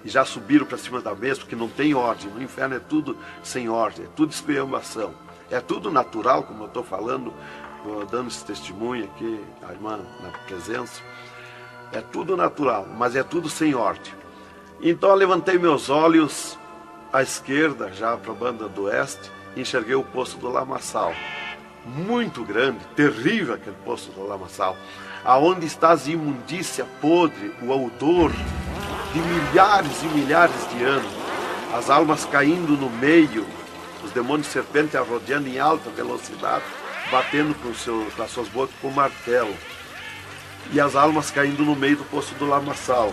E já subiram para cima da mesa, porque não tem ordem. No inferno é tudo sem ordem, é tudo esculhambação. É tudo natural, como eu estou falando, dando esse testemunho aqui, a irmã na presença. É tudo natural, mas é tudo sem ordem. Então eu levantei meus olhos à esquerda, já para a banda do oeste, e enxerguei o poço do lamaçal. Muito grande, terrível aquele poço do lamaçal. Aonde está a imundícia podre, o odor de milhares e milhares de anos, as almas caindo no meio, os demônios serpentes rodeando em alta velocidade, batendo com as suas bocas com martelo, e as almas caindo no meio do poço do lamaçal.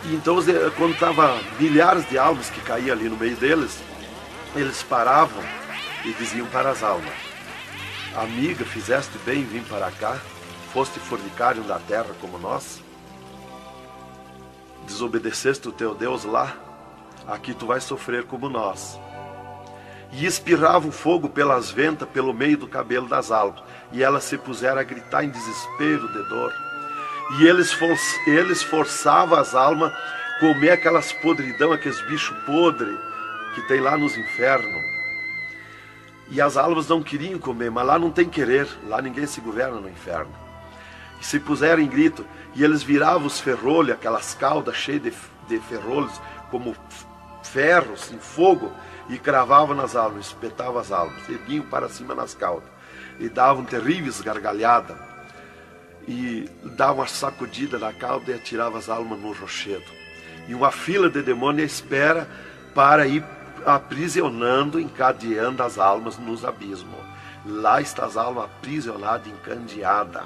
E então, quando estava milhares de almas que caíam ali no meio deles, eles paravam e diziam para as almas: amiga, fizeste bem em vir para cá? Foste fornicário da terra como nós? Desobedeceste o teu Deus lá? Aqui tu vais sofrer como nós. E espirrava o fogo pelas ventas, pelo meio do cabelo das almas. E elas se puseram a gritar em desespero de dor. E eles forçavam as almas a comer aquelas podridão, aqueles bichos podres que tem lá nos infernos. E as almas não queriam comer, mas lá não tem querer, lá ninguém se governa no inferno. E se puseram em grito, e eles viravam os ferrolhos, aquelas caudas cheias de ferrolhos, como ferros em fogo, e cravavam nas almas, espetavam as almas, e vinham para cima nas caudas, e davam terríveis gargalhadas, e davam uma sacudida na cauda e atiravam as almas no rochedo. E uma fila de demônios espera para ir aprisionando, encadeando as almas nos abismos. Lá está as almas aprisionadas, encandeadas,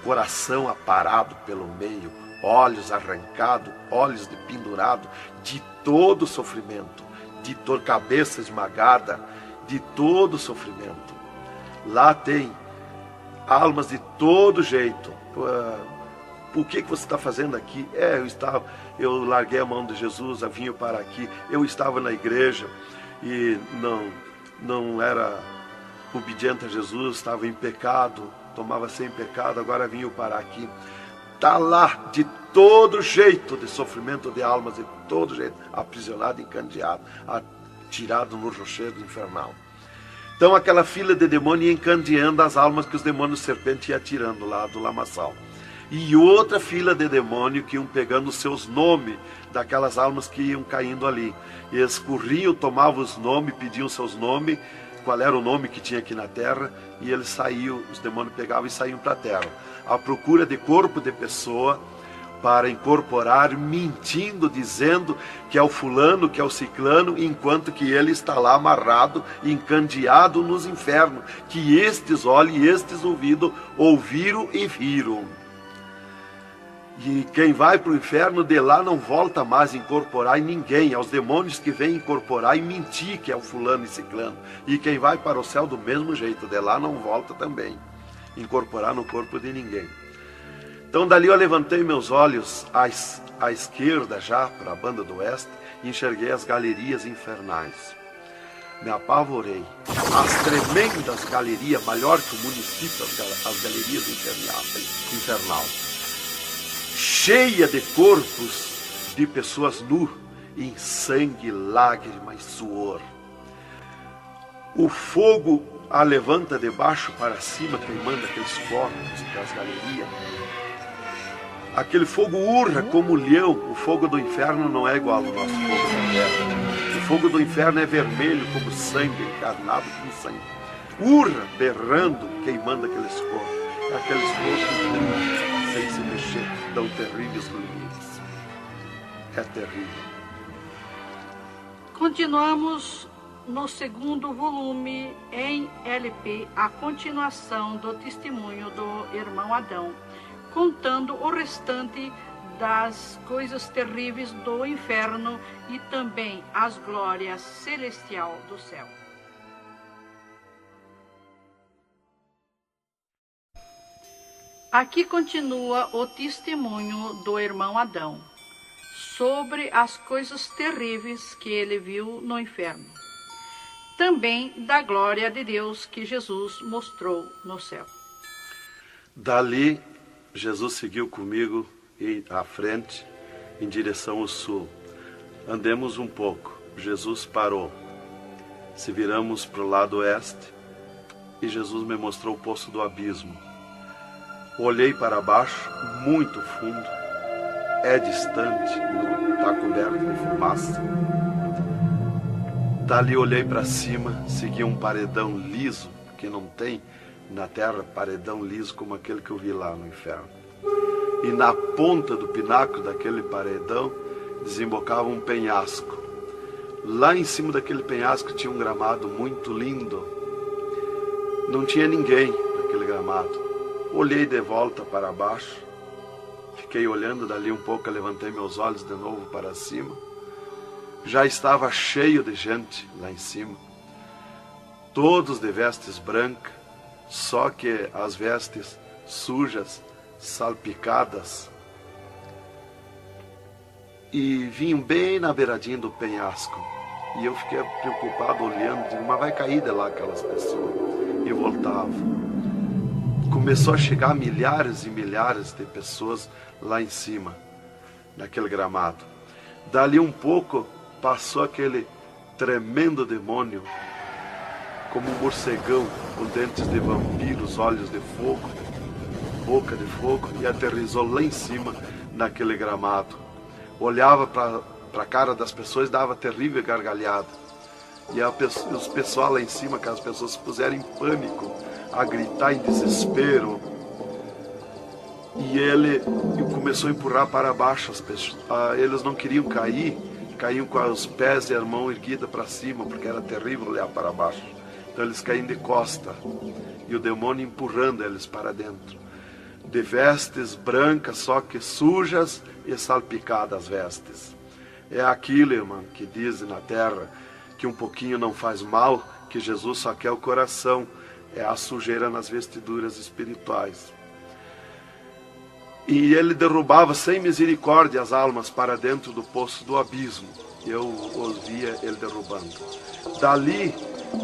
coração aparado pelo meio, olhos arrancados, olhos de pendurado, de todo sofrimento, de cabeça esmagada, de todo sofrimento. Lá tem almas de todo jeito. O que você está fazendo aqui? Eu larguei a mão de Jesus, eu vim para aqui. Eu estava na igreja e não era obediente a Jesus, estava em pecado, tomava sem pecado, agora vim para aqui. Está lá de todo jeito de sofrimento de almas, de todo jeito, aprisionado, encandeado, atirado no rochedo infernal. Então aquela fila de demônios ia encandeando as almas que os demônios serpentes iam tirando lá do lamaçal. E outra fila de demônio que iam pegando os seus nomes daquelas almas que iam caindo ali. E eles corriam, tomavam os nomes, pediam seus nomes, qual era o nome que tinha aqui na terra, e eles saíam, os demônios pegavam e saíam para a terra, à procura de corpo de pessoa, para incorporar, mentindo, dizendo que é o fulano, que é o ciclano, enquanto que ele está lá amarrado, encandeado nos infernos, que estes olhos e estes ouvidos ouviram e viram. E quem vai para o inferno de lá não volta mais a incorporar em ninguém, aos demônios que vêm incorporar e mentir que é o fulano e ciclano. E quem vai para o céu do mesmo jeito, de lá não volta também, incorporar no corpo de ninguém. Então dali eu levantei meus olhos à esquerda já, para a banda do oeste, e enxerguei as galerias infernais. Me apavorei. As tremendas galerias, maior que o município, as galerias infernal. Cheia de corpos de pessoas nu, em sangue, lágrimas, suor. O fogo a levanta de baixo para cima, queimando aqueles corpos das galerias. Aquele fogo urra como leão. O fogo do inferno não é igual ao nosso fogo da terra. O fogo do inferno é vermelho como sangue, encarnado como sangue. Urra, berrando, queimando aqueles corpos. Aqueles corpos sem se mexer, dão terríveis grunhidos. É terrível. Continuamos no segundo volume em LP, a continuação do testemunho do irmão Adão, contando o restante das coisas terríveis do inferno e também as glórias celestial do céu. Aqui continua o testemunho do irmão Adão sobre as coisas terríveis que ele viu no inferno. Também da glória de Deus que Jesus mostrou no céu. Dali, Jesus seguiu comigo à frente, em direção ao sul. Andemos um pouco. Jesus parou. Se viramos para o lado oeste, e Jesus me mostrou o poço do abismo. Olhei para baixo, muito fundo. É distante, está coberto de fumaça. Dali olhei para cima, segui um paredão liso, que não tem na terra paredão liso como aquele que eu vi lá no inferno. E na ponta do pináculo daquele paredão desembocava um penhasco. Lá em cima daquele penhasco tinha um gramado muito lindo. Não tinha ninguém naquele gramado. Olhei de volta para baixo, fiquei olhando dali um pouco, levantei meus olhos de novo para cima. Já estava cheio de gente lá em cima, todos de vestes brancas, só que as vestes sujas, salpicadas, e vinham bem na beiradinha do penhasco. E eu fiquei preocupado olhando, digo, mas vai cair de lá aquelas pessoas. E voltava. Começou a chegar milhares e milhares de pessoas lá em cima, naquele gramado. Dali um pouco, passou aquele tremendo demônio, como um morcegão, com dentes de vampiros, olhos de fogo, boca de fogo, e aterrissou lá em cima, naquele gramado. Olhava para a cara das pessoas e dava terrível gargalhada. E os pessoal lá em cima, aquelas pessoas se puseram em pânico, a gritar em desespero. E ele começou a empurrar para baixo as pessoas. Eles não queriam cair, caíam com os pés e a mão erguida para cima, porque era terrível olhar para baixo. Então eles caíam de costa, e o demônio empurrando eles para dentro. De vestes brancas, só que sujas e salpicadas as vestes. É aquilo, irmão, que dizem na terra, que um pouquinho não faz mal, que Jesus só quer o coração. É a sujeira nas vestiduras espirituais. E ele derrubava sem misericórdia as almas para dentro do poço do abismo. Eu os via ele derrubando. Dali,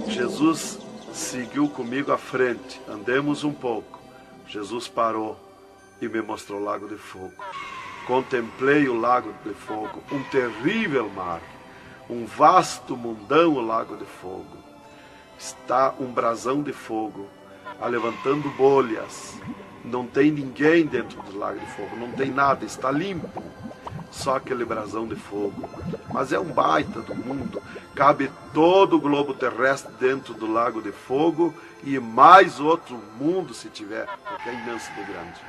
Jesus seguiu comigo à frente. Andemos um pouco. Jesus parou e me mostrou o lago de fogo. Contemplei o lago de fogo, um terrível mar, um vasto mundão o lago de fogo. Está um brasão de fogo, levantando bolhas. Não tem ninguém dentro do lago de fogo, não tem nada, está limpo. só aquele brasão de fogo. Mas é um baita do mundo. Cabe todo o globo terrestre dentro do lago de fogo e mais outro mundo se tiver, porque é imenso de grande.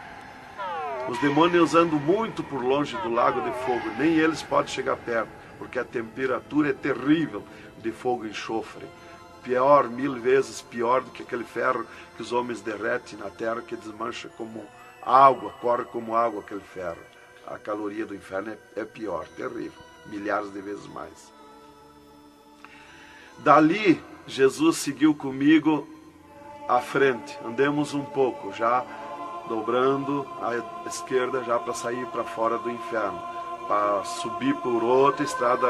Os demônios andam muito por longe do lago de fogo, nem eles podem chegar perto, porque a temperatura é terrível de fogo e enxofre. Pior, 1000 vezes pior do que aquele ferro que os homens derretem na terra, que desmancha como água, corre como água aquele ferro. A caloria do inferno é pior, terrível, milhares de vezes mais. Dali, Jesus seguiu comigo à frente. Andemos um pouco, já dobrando à esquerda, já para sair para fora do inferno, para subir por outra estrada,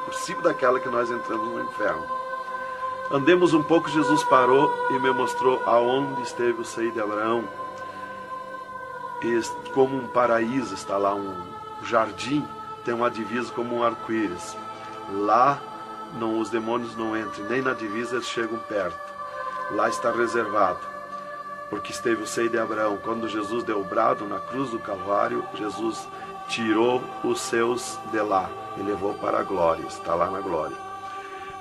por cima daquela que nós entramos no inferno. Andemos um pouco, Jesus parou e me mostrou aonde esteve o seio de Abraão. E como um paraíso está lá, um jardim, tem uma divisa como um arco-íris. Lá os demônios não entram, nem na divisa eles chegam perto. Lá está reservado, porque esteve o seio de Abraão. Quando Jesus deu o brado na cruz do Calvário, Jesus tirou os seus de lá e levou para a glória, está lá na glória.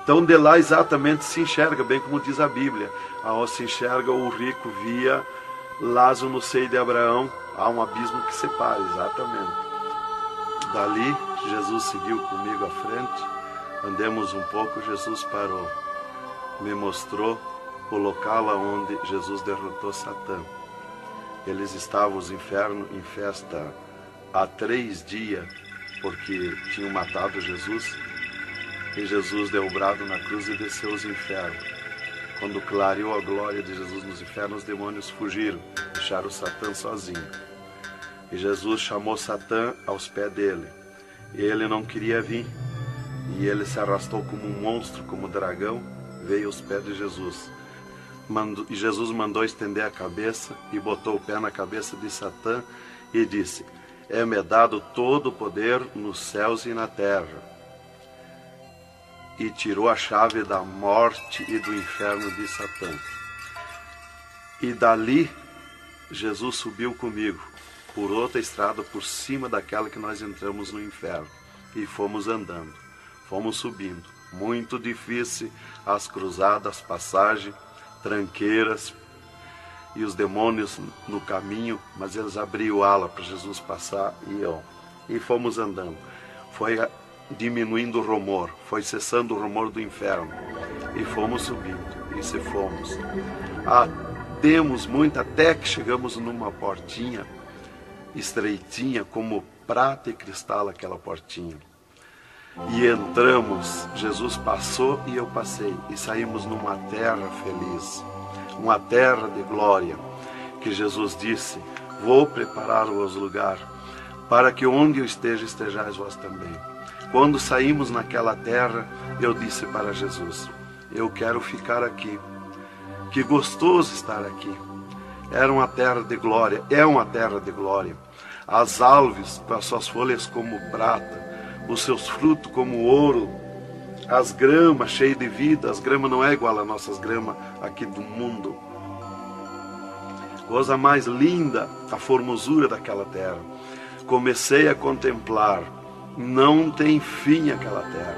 Então de lá exatamente se enxerga, bem como diz a Bíblia, aonde se enxerga o rico via Lázaro no seio de Abraão, há um abismo que separa, exatamente. Dali Jesus seguiu comigo à frente, andemos um pouco, Jesus parou, me mostrou o local onde Jesus derrotou Satã. Eles estavam, os infernos, em festa há 3 dias, porque tinham matado Jesus, e Jesus deu o brado na cruz e desceu os infernos. Quando clareou a glória de Jesus nos infernos, os demônios fugiram, deixaram Satã sozinho. E Jesus chamou Satã aos pés dele, e ele não queria vir, e ele se arrastou como um monstro, como um dragão, veio aos pés de Jesus. E Jesus mandou estender a cabeça e botou o pé na cabeça de Satã e disse: é-me dado todo o poder nos céus e na terra. E tirou a chave da morte e do inferno de Satã. E dali Jesus subiu comigo por outra estrada por cima daquela que nós entramos no inferno, e fomos andando, fomos subindo, muito difícil as cruzadas, as passagens, tranqueiras, e os demônios no caminho, mas eles abriam ala para Jesus passar e fomos andando. Foi diminuindo o rumor, foi cessando o rumor do inferno, e fomos subindo, e se fomos. Demos muito até que chegamos numa portinha estreitinha, como prata e cristal aquela portinha. E entramos, Jesus passou e eu passei, e saímos numa terra feliz, uma terra de glória, que Jesus disse: vou preparar-vos lugar, para que onde eu esteja, estejais vós também. Quando saímos naquela terra, eu disse para Jesus: eu quero ficar aqui, que gostoso estar aqui. Era uma terra de glória, é uma terra de glória. As árvores com as suas folhas como prata, os seus frutos como ouro, as gramas cheias de vida. As gramas não é igual às nossas gramas aqui do mundo. Coisa mais linda, a formosura daquela terra. Comecei a contemplar, não tem fim aquela terra,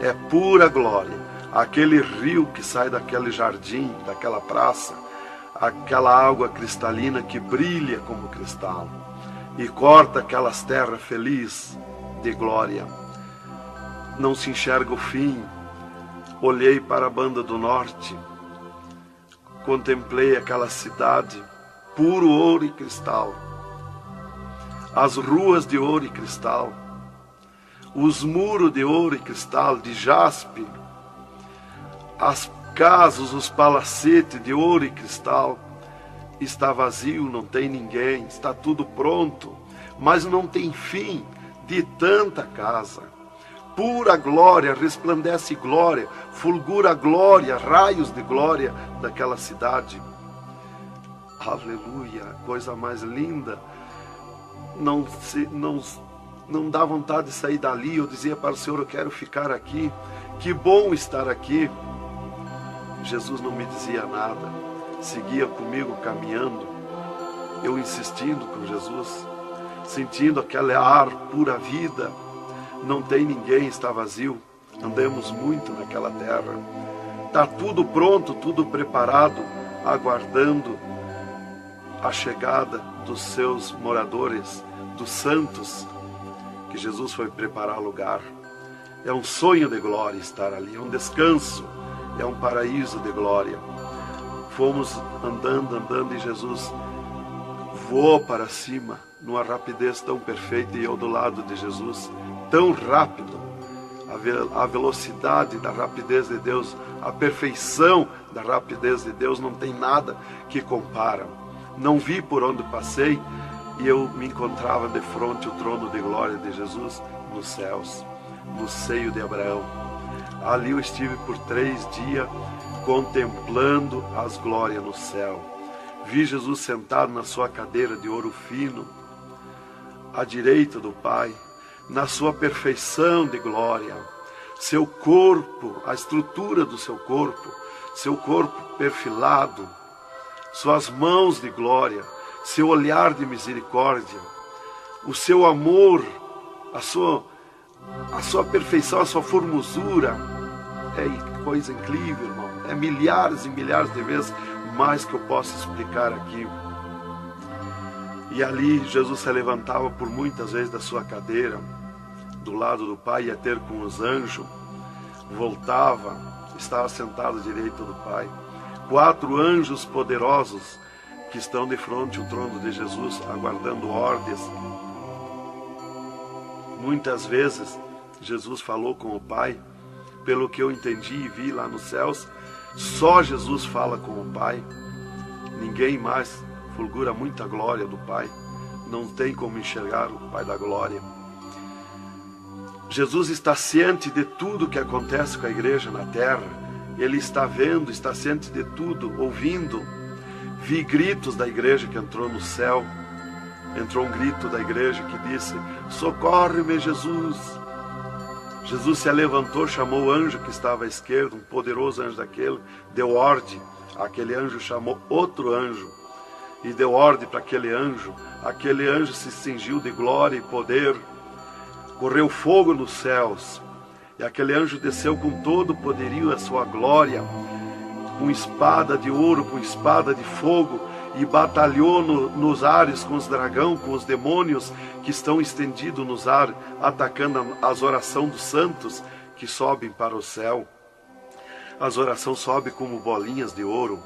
é pura glória. Aquele rio que sai daquele jardim, daquela praça, aquela água cristalina que brilha como cristal e corta aquelas terras felizes de glória. Não se enxerga o fim. Olhei para a banda do norte, contemplei aquela cidade, puro ouro e cristal, as ruas de ouro e cristal, os muros de ouro e cristal, de jaspe, as casas, os palacetes de ouro e cristal. Está vazio, não tem ninguém, está tudo pronto, mas não tem fim de tanta casa. Pura glória, resplandece glória, fulgura glória, raios de glória daquela cidade. Aleluia, coisa mais linda. Não dá vontade de sair dali. Eu dizia para o Senhor: eu quero ficar aqui, que bom estar aqui. Jesus não me dizia nada, seguia comigo caminhando, eu insistindo com Jesus, sentindo aquele ar pura vida. Não tem ninguém, está vazio. Andamos muito naquela terra. Está tudo pronto, tudo preparado, aguardando a chegada dos seus moradores, dos santos, que Jesus foi preparar lugar. É um sonho de glória estar ali, é um descanso, é um paraíso de glória. Fomos andando e Jesus voou para cima, numa rapidez tão perfeita, e eu do lado de Jesus, tão rápido. A velocidade da rapidez de Deus, a perfeição da rapidez de Deus, não tem nada que compara. Não vi por onde passei, e eu me encontrava de frente ao trono de glória de Jesus nos céus, no seio de Abraão. Ali eu estive por 3 dias contemplando as glórias no céu. Vi Jesus sentado na sua cadeira de ouro fino, à direita do Pai, na sua perfeição de glória. Seu corpo, a estrutura do seu corpo perfilado, suas mãos de glória, seu olhar de misericórdia, o seu amor, a sua perfeição, a sua formosura. É coisa incrível, irmão. É milhares e milhares de vezes mais que eu posso explicar aqui. E ali Jesus se levantava por muitas vezes da sua cadeira, do lado do Pai, ia ter com os anjos, voltava, estava sentado à direita do Pai. 4 anjos poderosos que estão de frente ao trono de Jesus, aguardando ordens. Muitas vezes Jesus falou com o Pai, pelo que eu entendi e vi lá nos céus, só Jesus fala com o Pai, ninguém mais. Fulgura muita glória do Pai, não tem como enxergar o Pai da glória. Jesus está ciente de tudo que acontece com a igreja na terra, Ele está vendo, está ciente de tudo, ouvindo. Vi gritos da igreja que entrou no céu, entrou um grito da igreja que disse: socorre-me, Jesus. Jesus se levantou, chamou o anjo que estava à esquerda, um poderoso anjo daquele, deu ordem. Aquele anjo chamou outro anjo e deu ordem para aquele anjo se cingiu de glória e poder, correu fogo nos céus, e aquele anjo desceu com todo o poderio, a sua glória, com espada de ouro, com espada de fogo, e batalhou nos ares com os dragão, com os demônios que estão estendidos nos ares, atacando as orações dos santos que sobem para o céu. As orações sobem como bolinhas de ouro,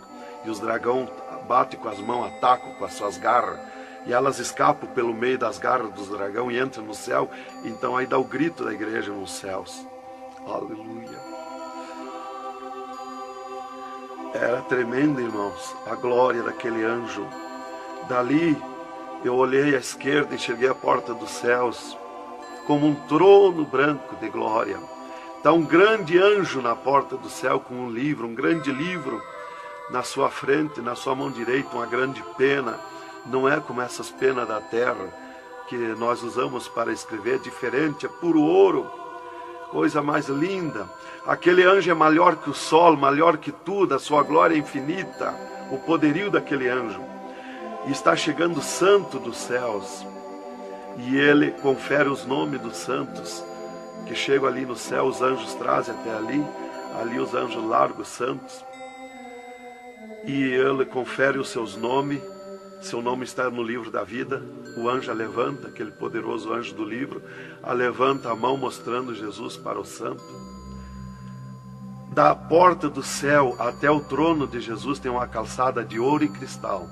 e os dragão batem com as mãos, atacam com as suas garras, e elas escapam pelo meio das garras dos dragão e entram no céu. Então aí dá o grito da igreja nos céus. Aleluia. Era tremendo, irmãos, a glória daquele anjo. Dali eu olhei à esquerda e enxerguei a porta dos céus, como um trono branco de glória. Está um grande anjo na porta do céu com um livro, um grande livro na sua frente, na sua mão direita, uma grande pena. Não é como essas penas da terra que nós usamos para escrever, é diferente, é puro ouro, coisa mais linda. Aquele anjo é maior que o sol, maior que tudo, a sua glória é infinita, o poderio daquele anjo. E está chegando o santo dos céus, e ele confere os nomes dos santos que chegam ali no céu. Os anjos trazem até ali os anjos largam os santos, e ele confere os seus nomes. Seu nome está no livro da vida. O anjo a levanta, aquele poderoso anjo do livro, a levanta a mão mostrando Jesus para o santo. Da porta do céu até o trono de Jesus tem uma calçada de ouro e cristal.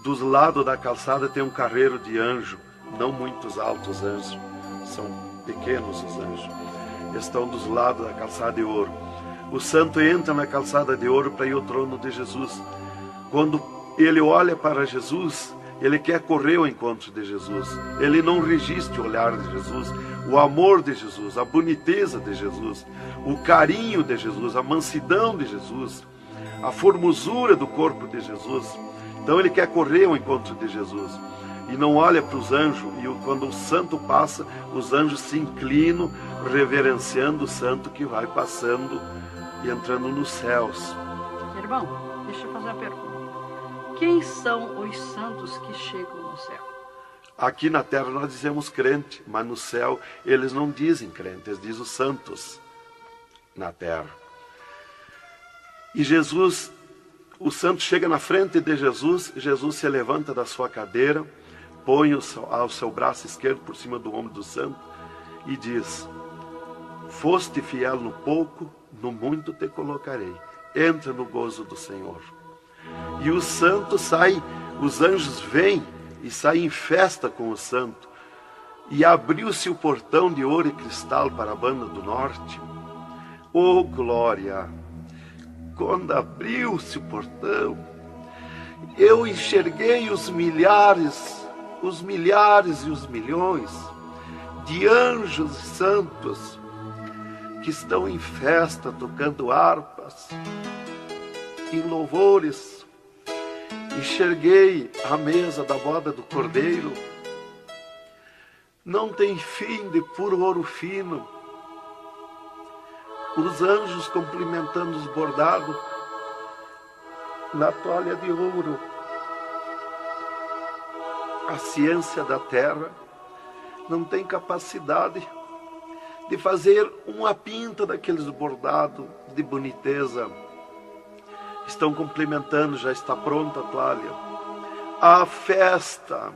Dos lados da calçada tem um carreiro de anjo, não muitos altos anjos, são pequenos os anjos. Estão dos lados da calçada de ouro. O santo entra na calçada de ouro para ir ao trono de Jesus. Quando ele olha para Jesus, ele quer correr ao encontro de Jesus. Ele não resiste o olhar de Jesus, o amor de Jesus, a boniteza de Jesus, o carinho de Jesus, a mansidão de Jesus, a formosura do corpo de Jesus. Então ele quer correr ao encontro de Jesus e não olha para os anjos. E quando o santo passa, os anjos se inclinam, reverenciando o santo que vai passando e entrando nos céus. Irmão, deixa eu fazer uma pergunta. Quem são os santos que chegam no céu? Aqui na terra nós dizemos crente, mas no céu eles não dizem crente, eles dizem os santos na terra. E Jesus, o santo chega na frente de Jesus, Jesus se levanta da sua cadeira, põe o seu braço esquerdo por cima do ombro do santo e diz: foste fiel no pouco, no muito te colocarei. Entra no gozo do Senhor. E o santo sai, os anjos vêm e saem em festa com o santo. E abriu-se o portão de ouro e cristal para a banda do norte. Oh, glória! Quando abriu-se o portão, eu enxerguei os milhares e os milhões de anjos santos que estão em festa, tocando harpas, em louvores. Enxerguei a mesa da boda do Cordeiro, não tem fim, de puro ouro fino. Os anjos cumprimentando os bordados na toalha de ouro. A ciência da terra não tem capacidade de fazer uma pinta daqueles bordados de boniteza. Estão cumprimentando, já está pronta a toalha. A festa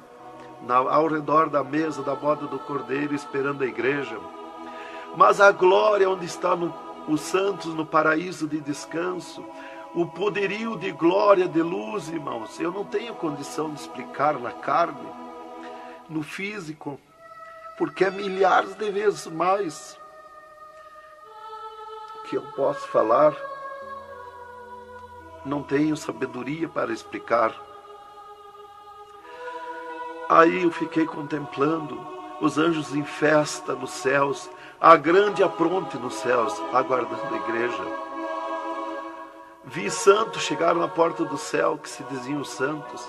ao redor da mesa da boda do Cordeiro, esperando a igreja. Mas a glória onde estão os santos no paraíso de descanso, o poderio de glória, de luz, irmãos, eu não tenho condição de explicar na carne, no físico, porque é milhares de vezes mais que eu posso falar. Não tenho sabedoria para explicar. Aí eu fiquei contemplando os anjos em festa nos céus, a grande apronte nos céus, aguardando a igreja. Vi santos chegar na porta do céu, que se diziam santos,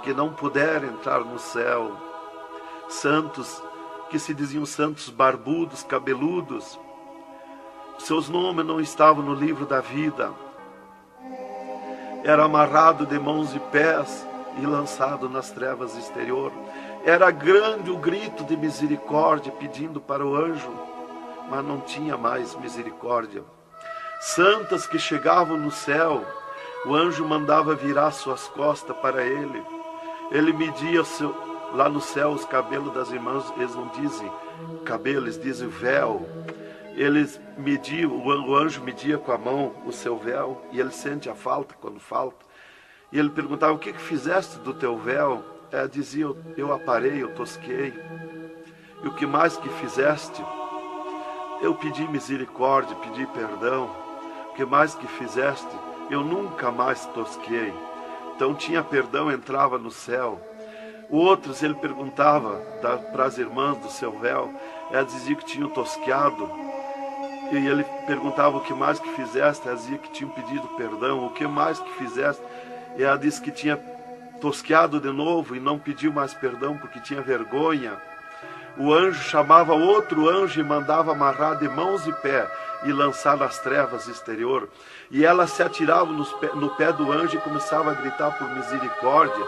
que não puderam entrar no céu. Santos que se diziam santos barbudos, cabeludos. Seus nomes não estavam no livro da vida. Era amarrado de mãos e pés e lançado nas trevas exterior. Era grande o grito de misericórdia pedindo para o anjo, mas não tinha mais misericórdia. Santas que chegavam no céu, o anjo mandava virar suas costas para ele. Ele media lá no céu os cabelos das irmãs, eles não dizem cabelo, eles dizem véu. Eles mediam, o anjo media com a mão o seu véu, e ele sente a falta quando falta. E ele perguntava: o que fizeste do teu véu? Ela dizia: eu aparei, eu tosquei. E o que mais que fizeste? Eu pedi misericórdia, pedi perdão. O que mais que fizeste? Eu nunca mais tosquei. Então tinha perdão, entrava no céu. Outros ele perguntava para as irmãs do seu véu, ela dizia que tinham tosqueado. E ele perguntava: o que mais que fizeste? Ela dizia que tinham pedido perdão. O que mais que fizeste? E ela disse que tinha tosqueado de novo e não pediu mais perdão porque tinha vergonha. O anjo chamava outro anjo e mandava amarrar de mãos e pé e lançar nas trevas exterior. E ela se atirava no pé do anjo e começava a gritar por misericórdia,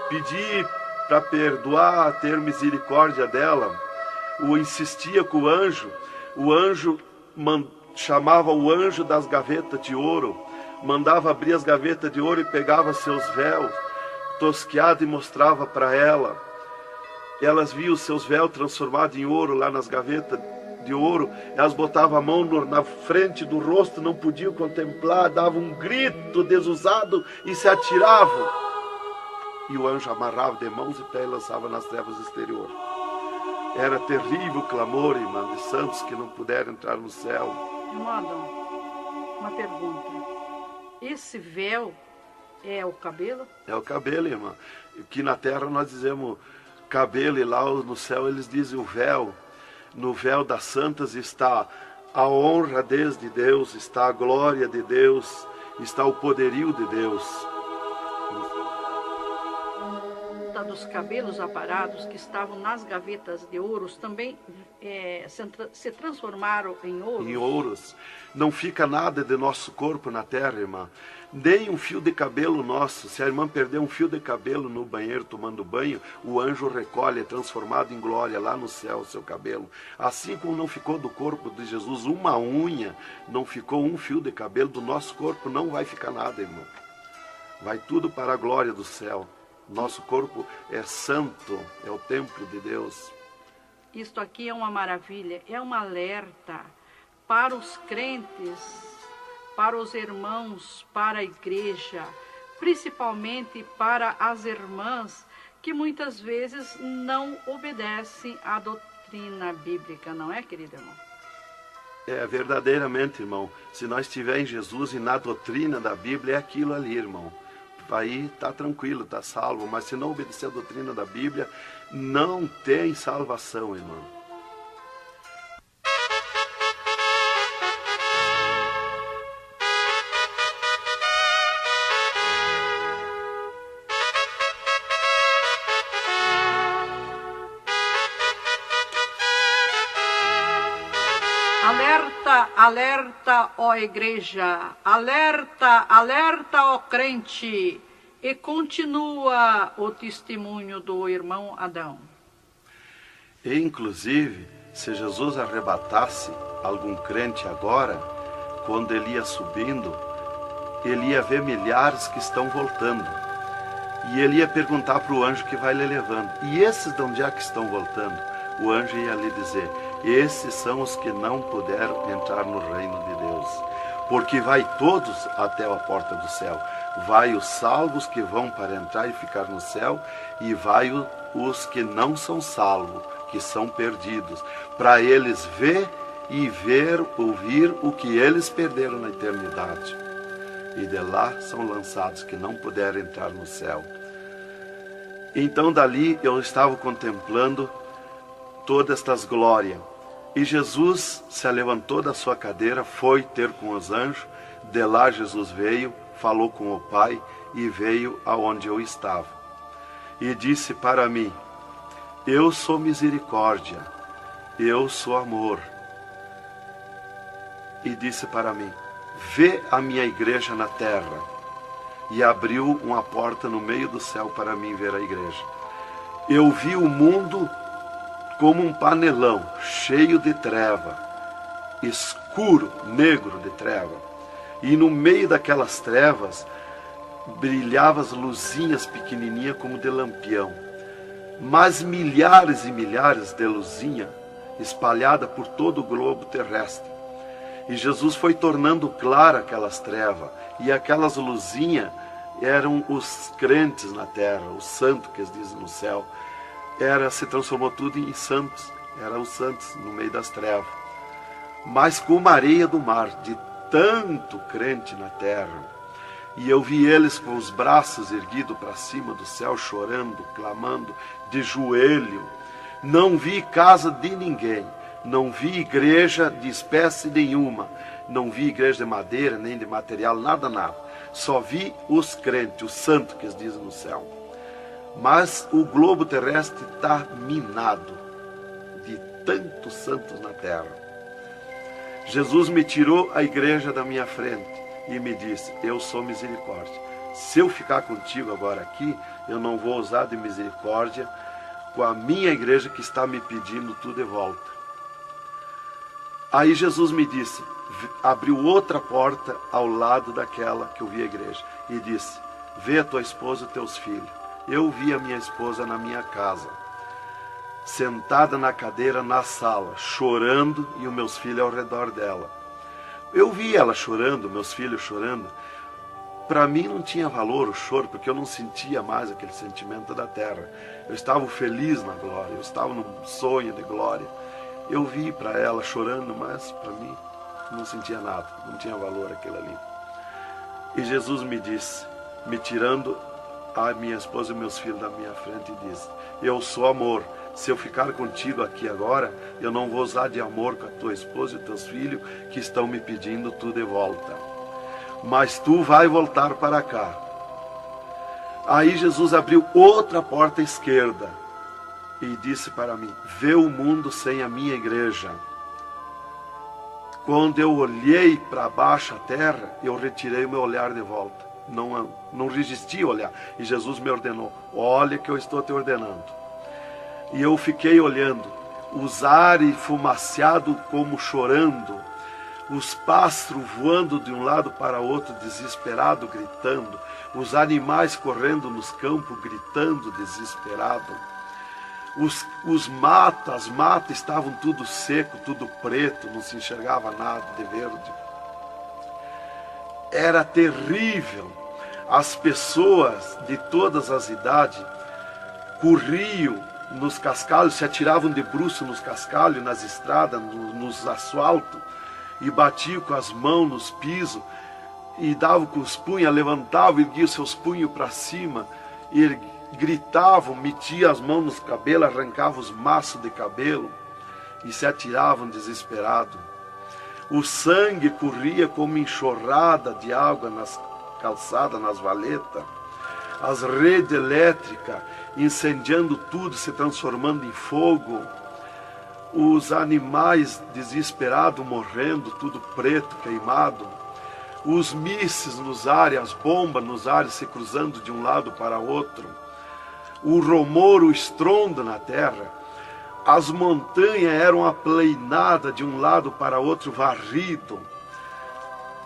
pedir para perdoar, ter misericórdia dela. Insistia com o anjo chamava o anjo das gavetas de ouro, mandava abrir as gavetas de ouro e pegava seus véus tosqueados e mostrava para ela. Elas viam os seus véus transformados em ouro lá nas gavetas de ouro. Elas botavam a mão na frente do rosto, não podiam contemplar, davam um grito desusado e se atiravam. E o anjo amarrava de mãos e pés e lançava nas trevas exterior. Era terrível o clamor, irmã, de santos que não puderam entrar no céu. Irmão Adão, uma pergunta. Esse véu é o cabelo? É o cabelo, irmã. Aqui na terra nós dizemos cabelo e lá no céu eles dizem o véu. No véu das santas está a honra desde Deus, está a glória de Deus, está o poderio de Deus. volta dos cabelos aparados que estavam nas gavetas de ouros também se transformaram em ouros? Em ouros. Não fica nada de nosso corpo na terra, irmã. Nem um fio de cabelo nosso. Se a irmã perder um fio de cabelo no banheiro tomando banho, o anjo recolhe, é transformado em glória lá no céu o seu cabelo. Assim como não ficou do corpo de Jesus uma unha, não ficou um fio de cabelo do nosso corpo, não vai ficar nada, irmão. Vai tudo para a glória do céu. Nosso corpo é santo, é o templo de Deus. Isto aqui é uma maravilha, é um alerta para os crentes, para os irmãos, para a igreja, principalmente para as irmãs que muitas vezes não obedecem à doutrina bíblica, não é, querido irmão? É, verdadeiramente, irmão. Se nós estivermos em Jesus e na doutrina da Bíblia, é aquilo ali, irmão. Aí está tranquilo, está salvo. Mas se não obedecer a doutrina da Bíblia, não tem salvação, irmão. Alerta, alerta, ó igreja, alerta, alerta, ó crente. E continua o testemunho do irmão Adão. E, inclusive, se Jesus arrebatasse algum crente agora, quando ele ia subindo, ele ia ver milhares que estão voltando. E ele ia perguntar para o anjo que vai lhe levando. E esses de onde é que estão voltando? O anjo ia lhe dizer: esses são os que não puderam entrar no reino de Deus. Porque vai todos até a porta do céu. Vai os salvos que vão para entrar e ficar no céu, e vai os que não são salvos, que são perdidos, para eles ver e ouvir o que eles perderam na eternidade. E de lá são lançados que não puderam entrar no céu. Então dali eu estava contemplando todas estas glórias. E Jesus se levantou da sua cadeira, foi ter com os anjos. De lá Jesus veio, falou com o Pai e veio aonde eu estava. E disse para mim: eu sou misericórdia, eu sou amor. E disse para mim: vê a minha igreja na terra. E abriu uma porta no meio do céu para mim ver a igreja. Eu vi o mundo como um panelão, cheio de treva, escuro, negro de treva. E no meio daquelas trevas, brilhavam as luzinhas pequenininhas como de lampião. Mas milhares e milhares de luzinhas espalhadas por todo o globo terrestre. E Jesus foi tornando clara aquelas trevas. E aquelas luzinhas eram os crentes na terra, os santos que eles dizem no céu. Se transformou tudo em santos, eram os santos no meio das trevas. Mas como a areia do mar, de tanto crente na terra. E eu vi eles com os braços erguidos para cima do céu, chorando, clamando, de joelho. Não vi casa de ninguém, não vi igreja de espécie nenhuma, não vi igreja de madeira, nem de material, nada, nada. Só vi os crentes, os santos que eles dizem no céu. Mas o globo terrestre está minado de tantos santos na terra. Jesus me tirou a igreja da minha frente e me disse: eu sou misericórdia. Se eu ficar contigo agora aqui, eu não vou usar de misericórdia com a minha igreja que está me pedindo tudo de volta. Aí Jesus me disse, abriu outra porta ao lado daquela que eu vi a igreja e disse: vê a tua esposa e teus filhos. Eu vi a minha esposa na minha casa, sentada na cadeira na sala, chorando, e os meus filhos ao redor dela. Eu vi ela chorando, meus filhos chorando. Para mim não tinha valor o choro, porque eu não sentia mais aquele sentimento da terra. Eu estava feliz na glória, eu estava num sonho de glória. Eu vi para ela chorando, mas para mim não sentia nada, não tinha valor aquilo ali. E Jesus me disse, me tirando a minha esposa e meus filhos da minha frente, e disse: eu sou amor. Se eu ficar contigo aqui agora, eu não vou usar de amor com a tua esposa e os teus filhos que estão me pedindo tudo de volta. Mas tu vai voltar para cá. Aí Jesus abriu outra porta à esquerda e disse para mim: vê o mundo sem a minha igreja. Quando eu olhei para baixo a terra, eu retirei o meu olhar de volta. Não resisti a olhar. E Jesus me ordenou: olha que eu estou te ordenando. E eu fiquei olhando, os ares fumaciados como chorando, os pássaros voando de um lado para outro, desesperado, gritando, os animais correndo nos campos, gritando, desesperado. As matas estavam tudo seco, tudo preto, não se enxergava nada de verde. Era terrível. As pessoas de todas as idades corriam nos cascalhos, se atiravam de bruços nos cascalhos, nas estradas, nos asfaltos, e batiam com as mãos nos pisos, e davam com os punhos, levantavam, erguiam seus punhos para cima, e gritavam, metiam as mãos nos cabelos, arrancavam os maços de cabelo, e se atiravam desesperados. O sangue corria como enxurrada de água nas calçadas, nas valetas. As redes elétricas incendiando tudo, se transformando em fogo. Os animais desesperados morrendo, tudo preto, queimado. Os mísseis nos ares, as bombas nos ares se cruzando de um lado para outro. O rumor, o estrondo na terra. As montanhas eram aplainadas de um lado para outro, varrido.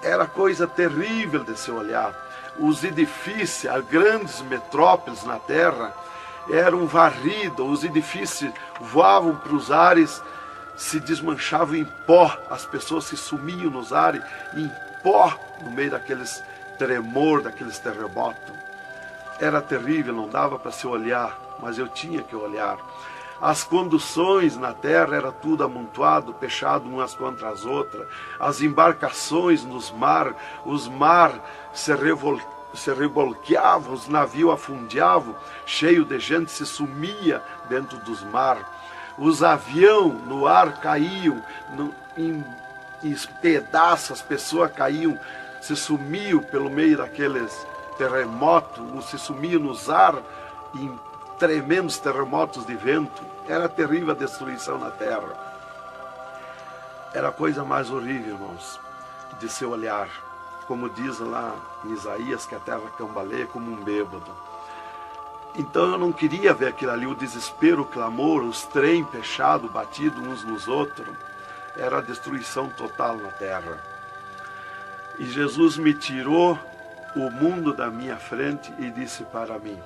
Era coisa terrível de se olhar. Os edifícios, as grandes metrópoles na terra, eram varridos. Os edifícios voavam para os ares, se desmanchavam em pó. As pessoas se sumiam nos ares em pó, no meio daqueles tremor, daqueles terremotos. Era terrível, não dava para se olhar, mas eu tinha que olhar. As conduções na terra era tudo amontoado, fechado umas contra as outras. As embarcações nos mar, os mar se revolqueavam, os navios afundiavam, cheio de gente, se sumia dentro dos mar. Os aviões no ar caíam em pedaços, as pessoas caíam, se sumiam pelo meio daqueles terremotos, se sumiam nos ar em tremendos terremotos de vento. Era terrível a destruição na terra. Era a coisa mais horrível, irmãos, de se olhar. Como diz lá em Isaías, que a terra cambaleia como um bêbado. Então eu não queria ver aquilo ali, o desespero, o clamor, os trens fechados, batidos uns nos outros. Era a destruição total na terra. E Jesus me tirou o mundo da minha frente e disse para mim: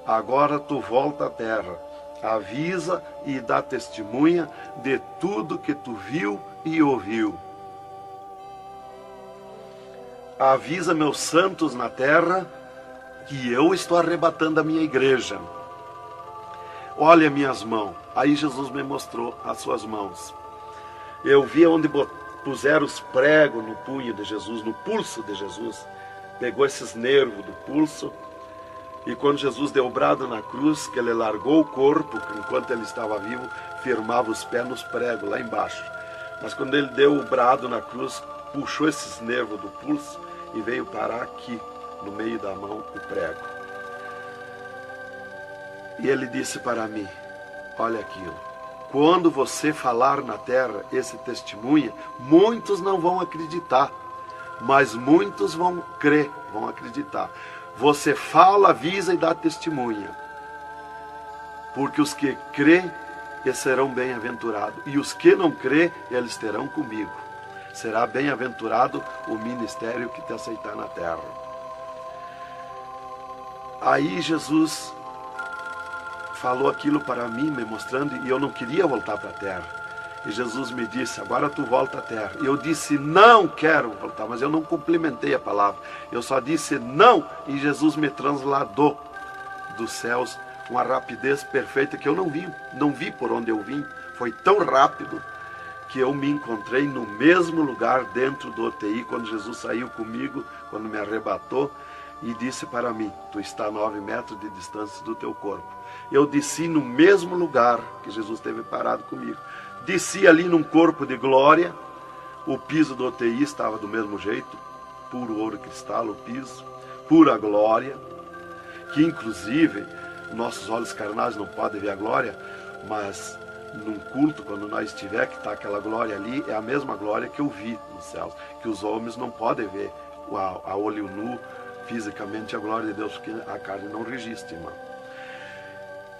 agora tu volta à terra, avisa e dá testemunha de tudo que tu viu e ouviu. Avisa meus santos na terra que eu estou arrebatando a minha igreja. Olha minhas mãos. Aí Jesus me mostrou as suas mãos. Eu vi onde puseram os pregos no punho de Jesus, no pulso de Jesus. Pegou esses nervos do pulso. E quando Jesus deu o brado na cruz, que ele largou o corpo, enquanto ele estava vivo, firmava os pés nos pregos lá embaixo. Mas quando ele deu o brado na cruz, puxou esses nervos do pulso e veio parar aqui, no meio da mão, o prego. E ele disse para mim: olha aquilo, quando você falar na terra esse testemunho, muitos não vão acreditar, mas muitos vão crer, vão acreditar. Você fala, avisa e dá testemunha. Porque os que crê, eles serão bem-aventurados. E os que não crê, eles terão comigo. Será bem-aventurado o ministério que te aceitar na terra. Aí Jesus falou aquilo para mim, me mostrando, e eu não queria voltar para a terra. E Jesus me disse: agora tu volta à terra. E eu disse: não quero voltar, mas eu não complementei a palavra. Eu só disse não, e Jesus me transladou dos céus com uma rapidez perfeita que eu não vi por onde eu vim. Foi tão rápido que eu me encontrei no mesmo lugar dentro do UTI, quando Jesus saiu comigo, quando me arrebatou, e disse para mim: tu está a 9 metros de distância do teu corpo. Eu desci no mesmo lugar que Jesus esteve parado comigo. Desci ali num corpo de glória. O piso do UTI estava do mesmo jeito, puro ouro cristal o piso, pura glória. que inclusive nossos olhos carnais não podem ver a glória, mas num culto, quando nós estiver, que está aquela glória ali, é a mesma glória que eu vi nos céus, que os homens não podem ver a olho nu, fisicamente, a glória de Deus, porque a carne não registra, irmão.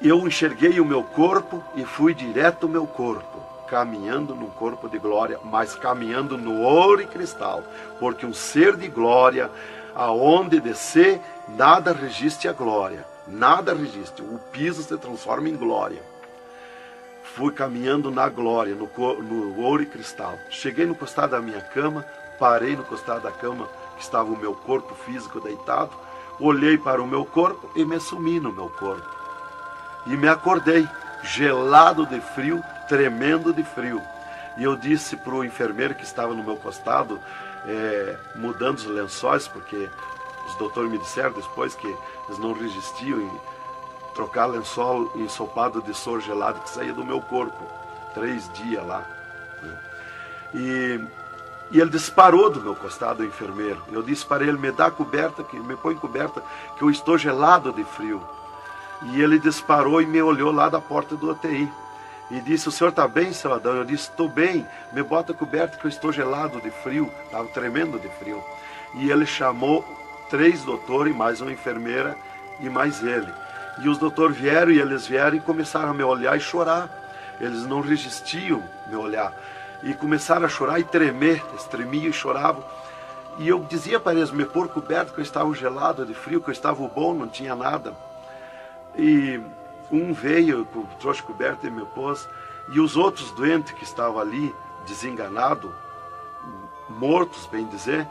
Eu enxerguei o meu corpo e fui direto ao meu corpo, caminhando num corpo de glória, mas caminhando no ouro e cristal, porque um ser de glória, aonde descer, nada resiste a glória, nada resiste, o piso se transforma em glória. Fui caminhando na glória, no ouro e cristal. Cheguei no costado da minha cama, parei no costado da cama, que estava o meu corpo físico deitado, olhei para o meu corpo e me sumi no meu corpo. E me acordei, gelado de frio, tremendo de frio. E eu disse para o enfermeiro que estava no meu costado, mudando os lençóis, porque os doutores me disseram depois que eles não resistiam em trocar lençol ensopado de soro gelado que saía do meu corpo. 3 dias lá. E ele disparou do meu costado, o enfermeiro. Eu disse para ele, me dá coberta, me põe coberta, que eu estou gelado de frio. E ele disparou e me olhou lá da porta do UTI. E disse, o senhor está bem, seu Adão? Eu disse, estou bem, me bota coberta que eu estou gelado de frio. Estava tremendo de frio. E ele chamou 3 doutores, mais uma enfermeira e mais ele. E os doutores vieram e eles vieram e começaram a me olhar e chorar. Eles não resistiam me olhar. E começaram a chorar e tremer, eles tremiam e choravam. E eu dizia para eles me pôr coberto, que eu estava gelado de frio, que eu estava bom, não tinha nada. E um veio, trouxe coberto e me pôs. E os outros doentes que estavam ali, desenganados, mortos, bem dizer,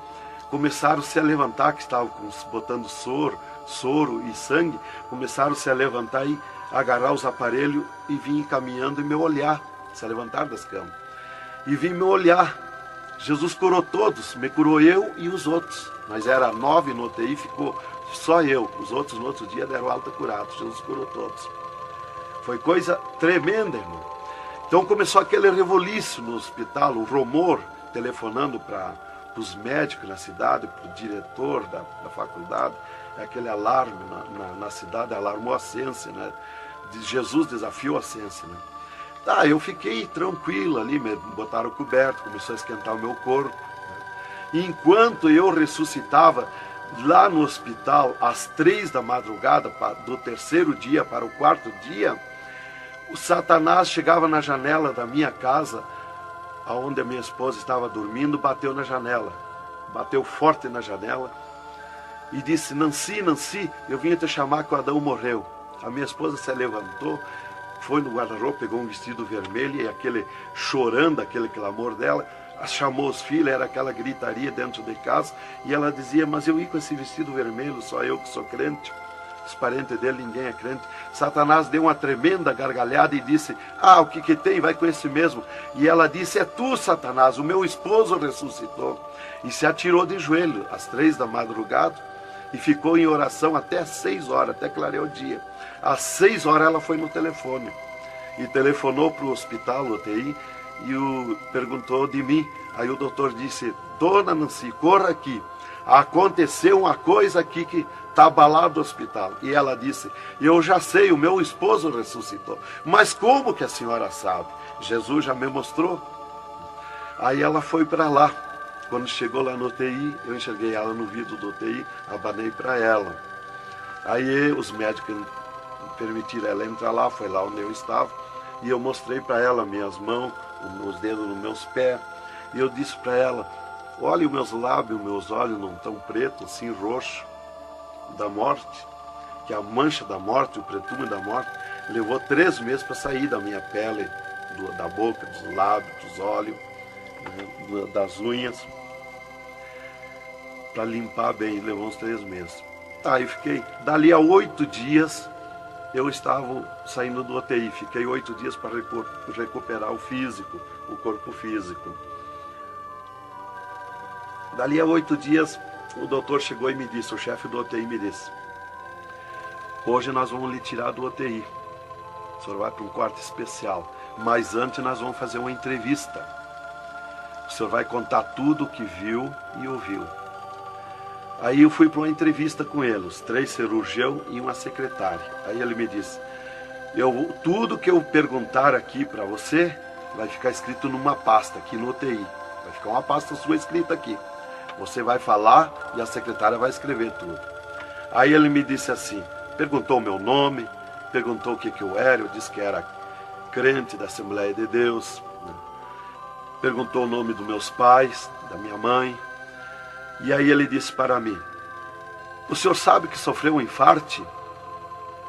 começaram a se levantar, que estavam botando soro e sangue, começaram a se levantar e agarrar os aparelhos e vim caminhando e me olhar, se levantar das camas. E vim me olhar. Jesus curou todos, me curou eu e os outros. Mas era 9 no UTI, ficou só eu. Os outros no outro dia deram alta curados. Jesus curou todos. Foi coisa tremenda, irmão. Então começou aquele revoluíço no hospital, o rumor, telefonando para os médicos na cidade, para o diretor da faculdade, aquele alarme na cidade, alarmou a ciência, né? Jesus desafiou a ciência, né? Tá, eu fiquei tranquilo ali, me botaram coberto, começou a esquentar o meu corpo, né? E enquanto eu ressuscitava lá no hospital, às 3 da madrugada, do 3º dia para o 4º dia, o Satanás chegava na janela da minha casa, onde a minha esposa estava dormindo, bateu na janela, bateu forte na janela, e disse, Nancy, Nancy, eu vim te chamar que o Adão morreu. A minha esposa se levantou, foi no guarda-roupa, pegou um vestido vermelho e aquele chorando, aquele clamor dela, chamou os filhos, era aquela gritaria dentro de casa, e ela dizia, mas eu ia com esse vestido vermelho, só eu que sou crente, os parentes dele, ninguém é crente. Satanás deu uma tremenda gargalhada e disse, o que tem, vai com esse mesmo. E ela disse, é tu, Satanás, o meu esposo ressuscitou. E se atirou de joelho às 3 da madrugada, e ficou em oração até 6 horas, até clarear o dia. Às 6 horas ela foi no telefone, e telefonou para o hospital, UTI, e perguntou de mim. Aí o doutor disse, dona Nancy, corra aqui, aconteceu uma coisa aqui que está abalado o hospital. E ela disse, eu já sei, o meu esposo ressuscitou. Mas como que a senhora sabe? Jesus já me mostrou. Aí ela foi para lá. Quando chegou lá no UTI, eu enxerguei ela no vidro do UTI, abanei para ela. Aí os médicos permitiram ela entrar lá, foi lá onde eu estava, e eu mostrei para ela minhas mãos, os dedos nos meus pés, e eu disse para ela, olha os meus lábios, meus olhos não estão pretos, assim roxo, da morte, que a mancha da morte, o pretume da morte, levou 3 meses para sair da minha pele, da boca, dos lábios, dos olhos, das unhas, para limpar bem, levou uns 3 meses. Tá, eu fiquei, dali a 8 dias, eu estava saindo do UTI, fiquei 8 dias para recuperar o físico, o corpo físico. Dali a 8 dias, o doutor chegou e me disse, o chefe do UTI me disse, hoje nós vamos lhe tirar do UTI, o senhor vai para um quarto especial, mas antes nós vamos fazer uma entrevista. O senhor vai contar tudo o que viu e ouviu. Aí eu fui para uma entrevista com ele, os 3 cirurgiões e uma secretária. Aí ele me disse, tudo que eu perguntar aqui para você, vai ficar escrito numa pasta aqui no UTI. Vai ficar uma pasta sua escrita aqui. Você vai falar e a secretária vai escrever tudo. Aí ele me disse assim, perguntou o meu nome, perguntou o que eu era, eu disse que era crente da Assembleia de Deus, né? Perguntou o nome dos meus pais, da minha mãe, e aí ele disse para mim, o senhor sabe que sofreu um infarte?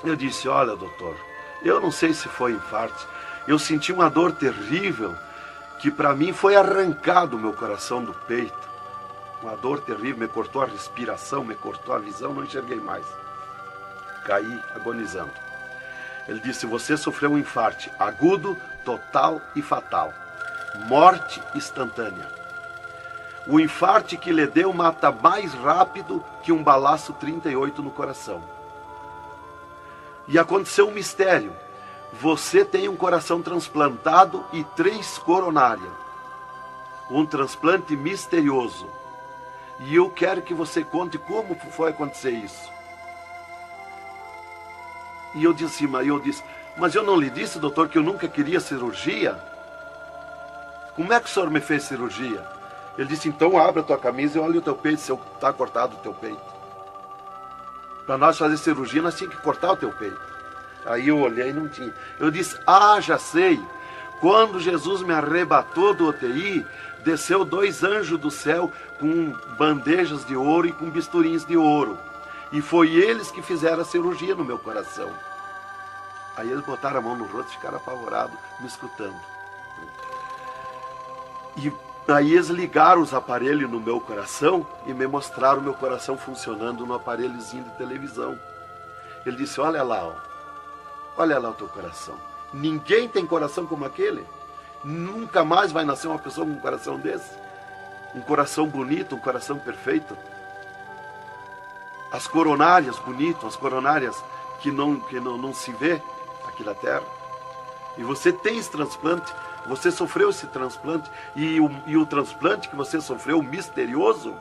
Eu disse, olha doutor, eu não sei se foi infarte, eu senti uma dor terrível, que para mim foi arrancado o meu coração do peito, uma dor terrível, me cortou a respiração, me cortou a visão, não enxerguei mais, caí agonizando. Ele disse, você sofreu um infarte agudo, total e fatal, morte instantânea. O infarte que lhe deu mata mais rápido que um balaço 38 no coração. E aconteceu um mistério. Você tem um coração transplantado e 3 coronárias. Um transplante misterioso. E eu quero que você conte como foi acontecer isso. E eu disse, mas eu não lhe disse, doutor, que eu nunca queria cirurgia? Como é que o senhor me fez cirurgia? Ele disse, então abre a tua camisa e olha o teu peito, se está cortado o teu peito. Para nós fazer cirurgia, nós tínhamos que cortar o teu peito. Aí eu olhei e não tinha. Eu disse, já sei. Quando Jesus me arrebatou do UTI, desceu 2 anjos do céu com bandejas de ouro e com bisturins de ouro. E foi eles que fizeram a cirurgia no meu coração. Aí eles botaram a mão no rosto e ficaram apavorados, me escutando. E aí eles ligaram os aparelhos no meu coração e me mostraram o meu coração funcionando no aparelhozinho de televisão. Ele disse, olha lá o teu coração. Ninguém tem coração como aquele. Nunca mais vai nascer uma pessoa com um coração desse. Um coração bonito, um coração perfeito. As coronárias bonitas, as coronárias que não se vê aqui na terra. E você tem esse transplante, você sofreu esse transplante, e o transplante que você sofreu, misterioso,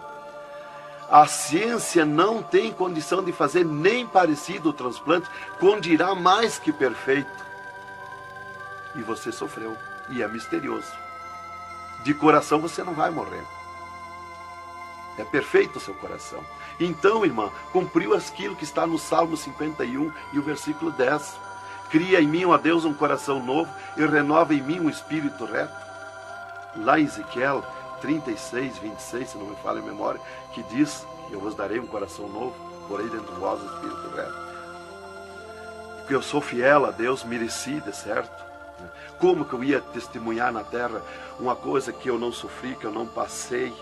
a ciência não tem condição de fazer nem parecido o transplante, com dirá mais que perfeito. E você sofreu, e é misterioso. De coração você não vai morrer. É perfeito o seu coração. Então, irmã, cumpriu aquilo que está no Salmo 51 e o versículo 10. Cria em mim, ó Deus, um coração novo e renova em mim um espírito reto. Lá em Ezequiel 36, 26, se não me falha a memória, que diz, eu vos darei um coração novo, porei dentro de vós um espírito reto. Porque eu sou fiel a Deus, mereci, de certo. Como que eu ia testemunhar na terra uma coisa que eu não sofri, que eu não passei,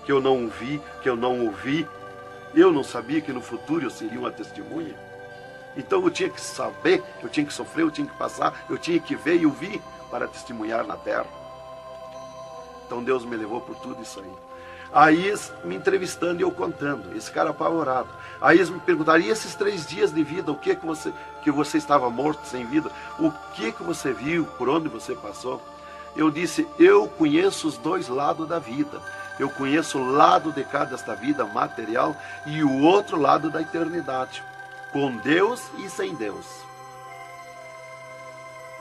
que eu não vi, que eu não ouvi? Eu não sabia que no futuro eu seria uma testemunha. Então eu tinha que saber, eu tinha que sofrer, eu tinha que passar, eu tinha que ver e ouvir para testemunhar na terra. Então Deus me levou por tudo isso aí. Aí eles me entrevistando e eu contando, esse cara apavorado. Aí eles me perguntaram, e esses 3 dias de vida, o que você estava morto, sem vida, o que você viu, por onde você passou? Eu disse, eu conheço os 2 lados da vida. Eu conheço o lado de cá desta vida material e o outro lado da eternidade, com Deus e sem Deus.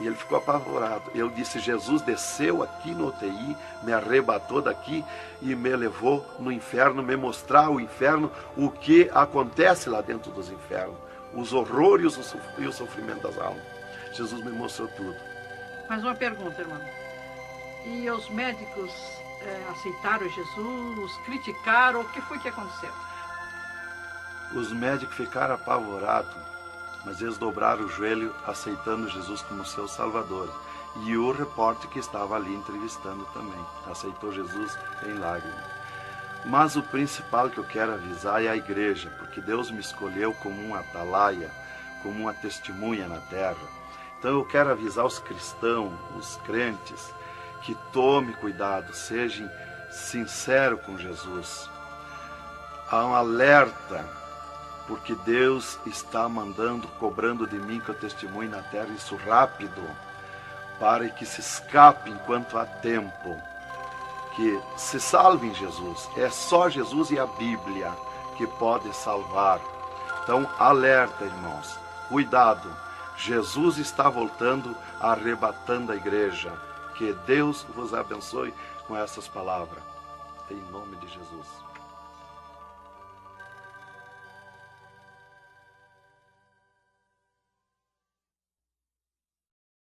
E ele ficou apavorado. Eu disse, Jesus desceu aqui no UTI, me arrebatou daqui e me levou no inferno, me mostrar o inferno, o que acontece lá dentro dos infernos, os horrores e o sofrimento das almas. Jesus me mostrou tudo. Mais uma pergunta, irmão. E os médicos aceitaram Jesus, criticaram, o que foi que aconteceu? Os médicos ficaram apavorados, mas eles dobraram o joelho aceitando Jesus como seu Salvador. E o repórter que estava ali entrevistando também aceitou Jesus em lágrimas. Mas o principal que eu quero avisar é a igreja, porque Deus me escolheu como uma atalaia, como uma testemunha na terra. Então eu quero avisar os cristãos, os crentes, que tome cuidado, seja sincero com Jesus. Há um alerta, porque Deus está mandando, cobrando de mim que eu testemunhe na terra isso rápido, para que se escape enquanto há tempo, que se salve em Jesus. É só Jesus e a Bíblia que pode salvar. Então, alerta, irmãos, cuidado, Jesus está voltando, arrebatando a igreja. Que Deus vos abençoe com essas palavras. Em nome de Jesus.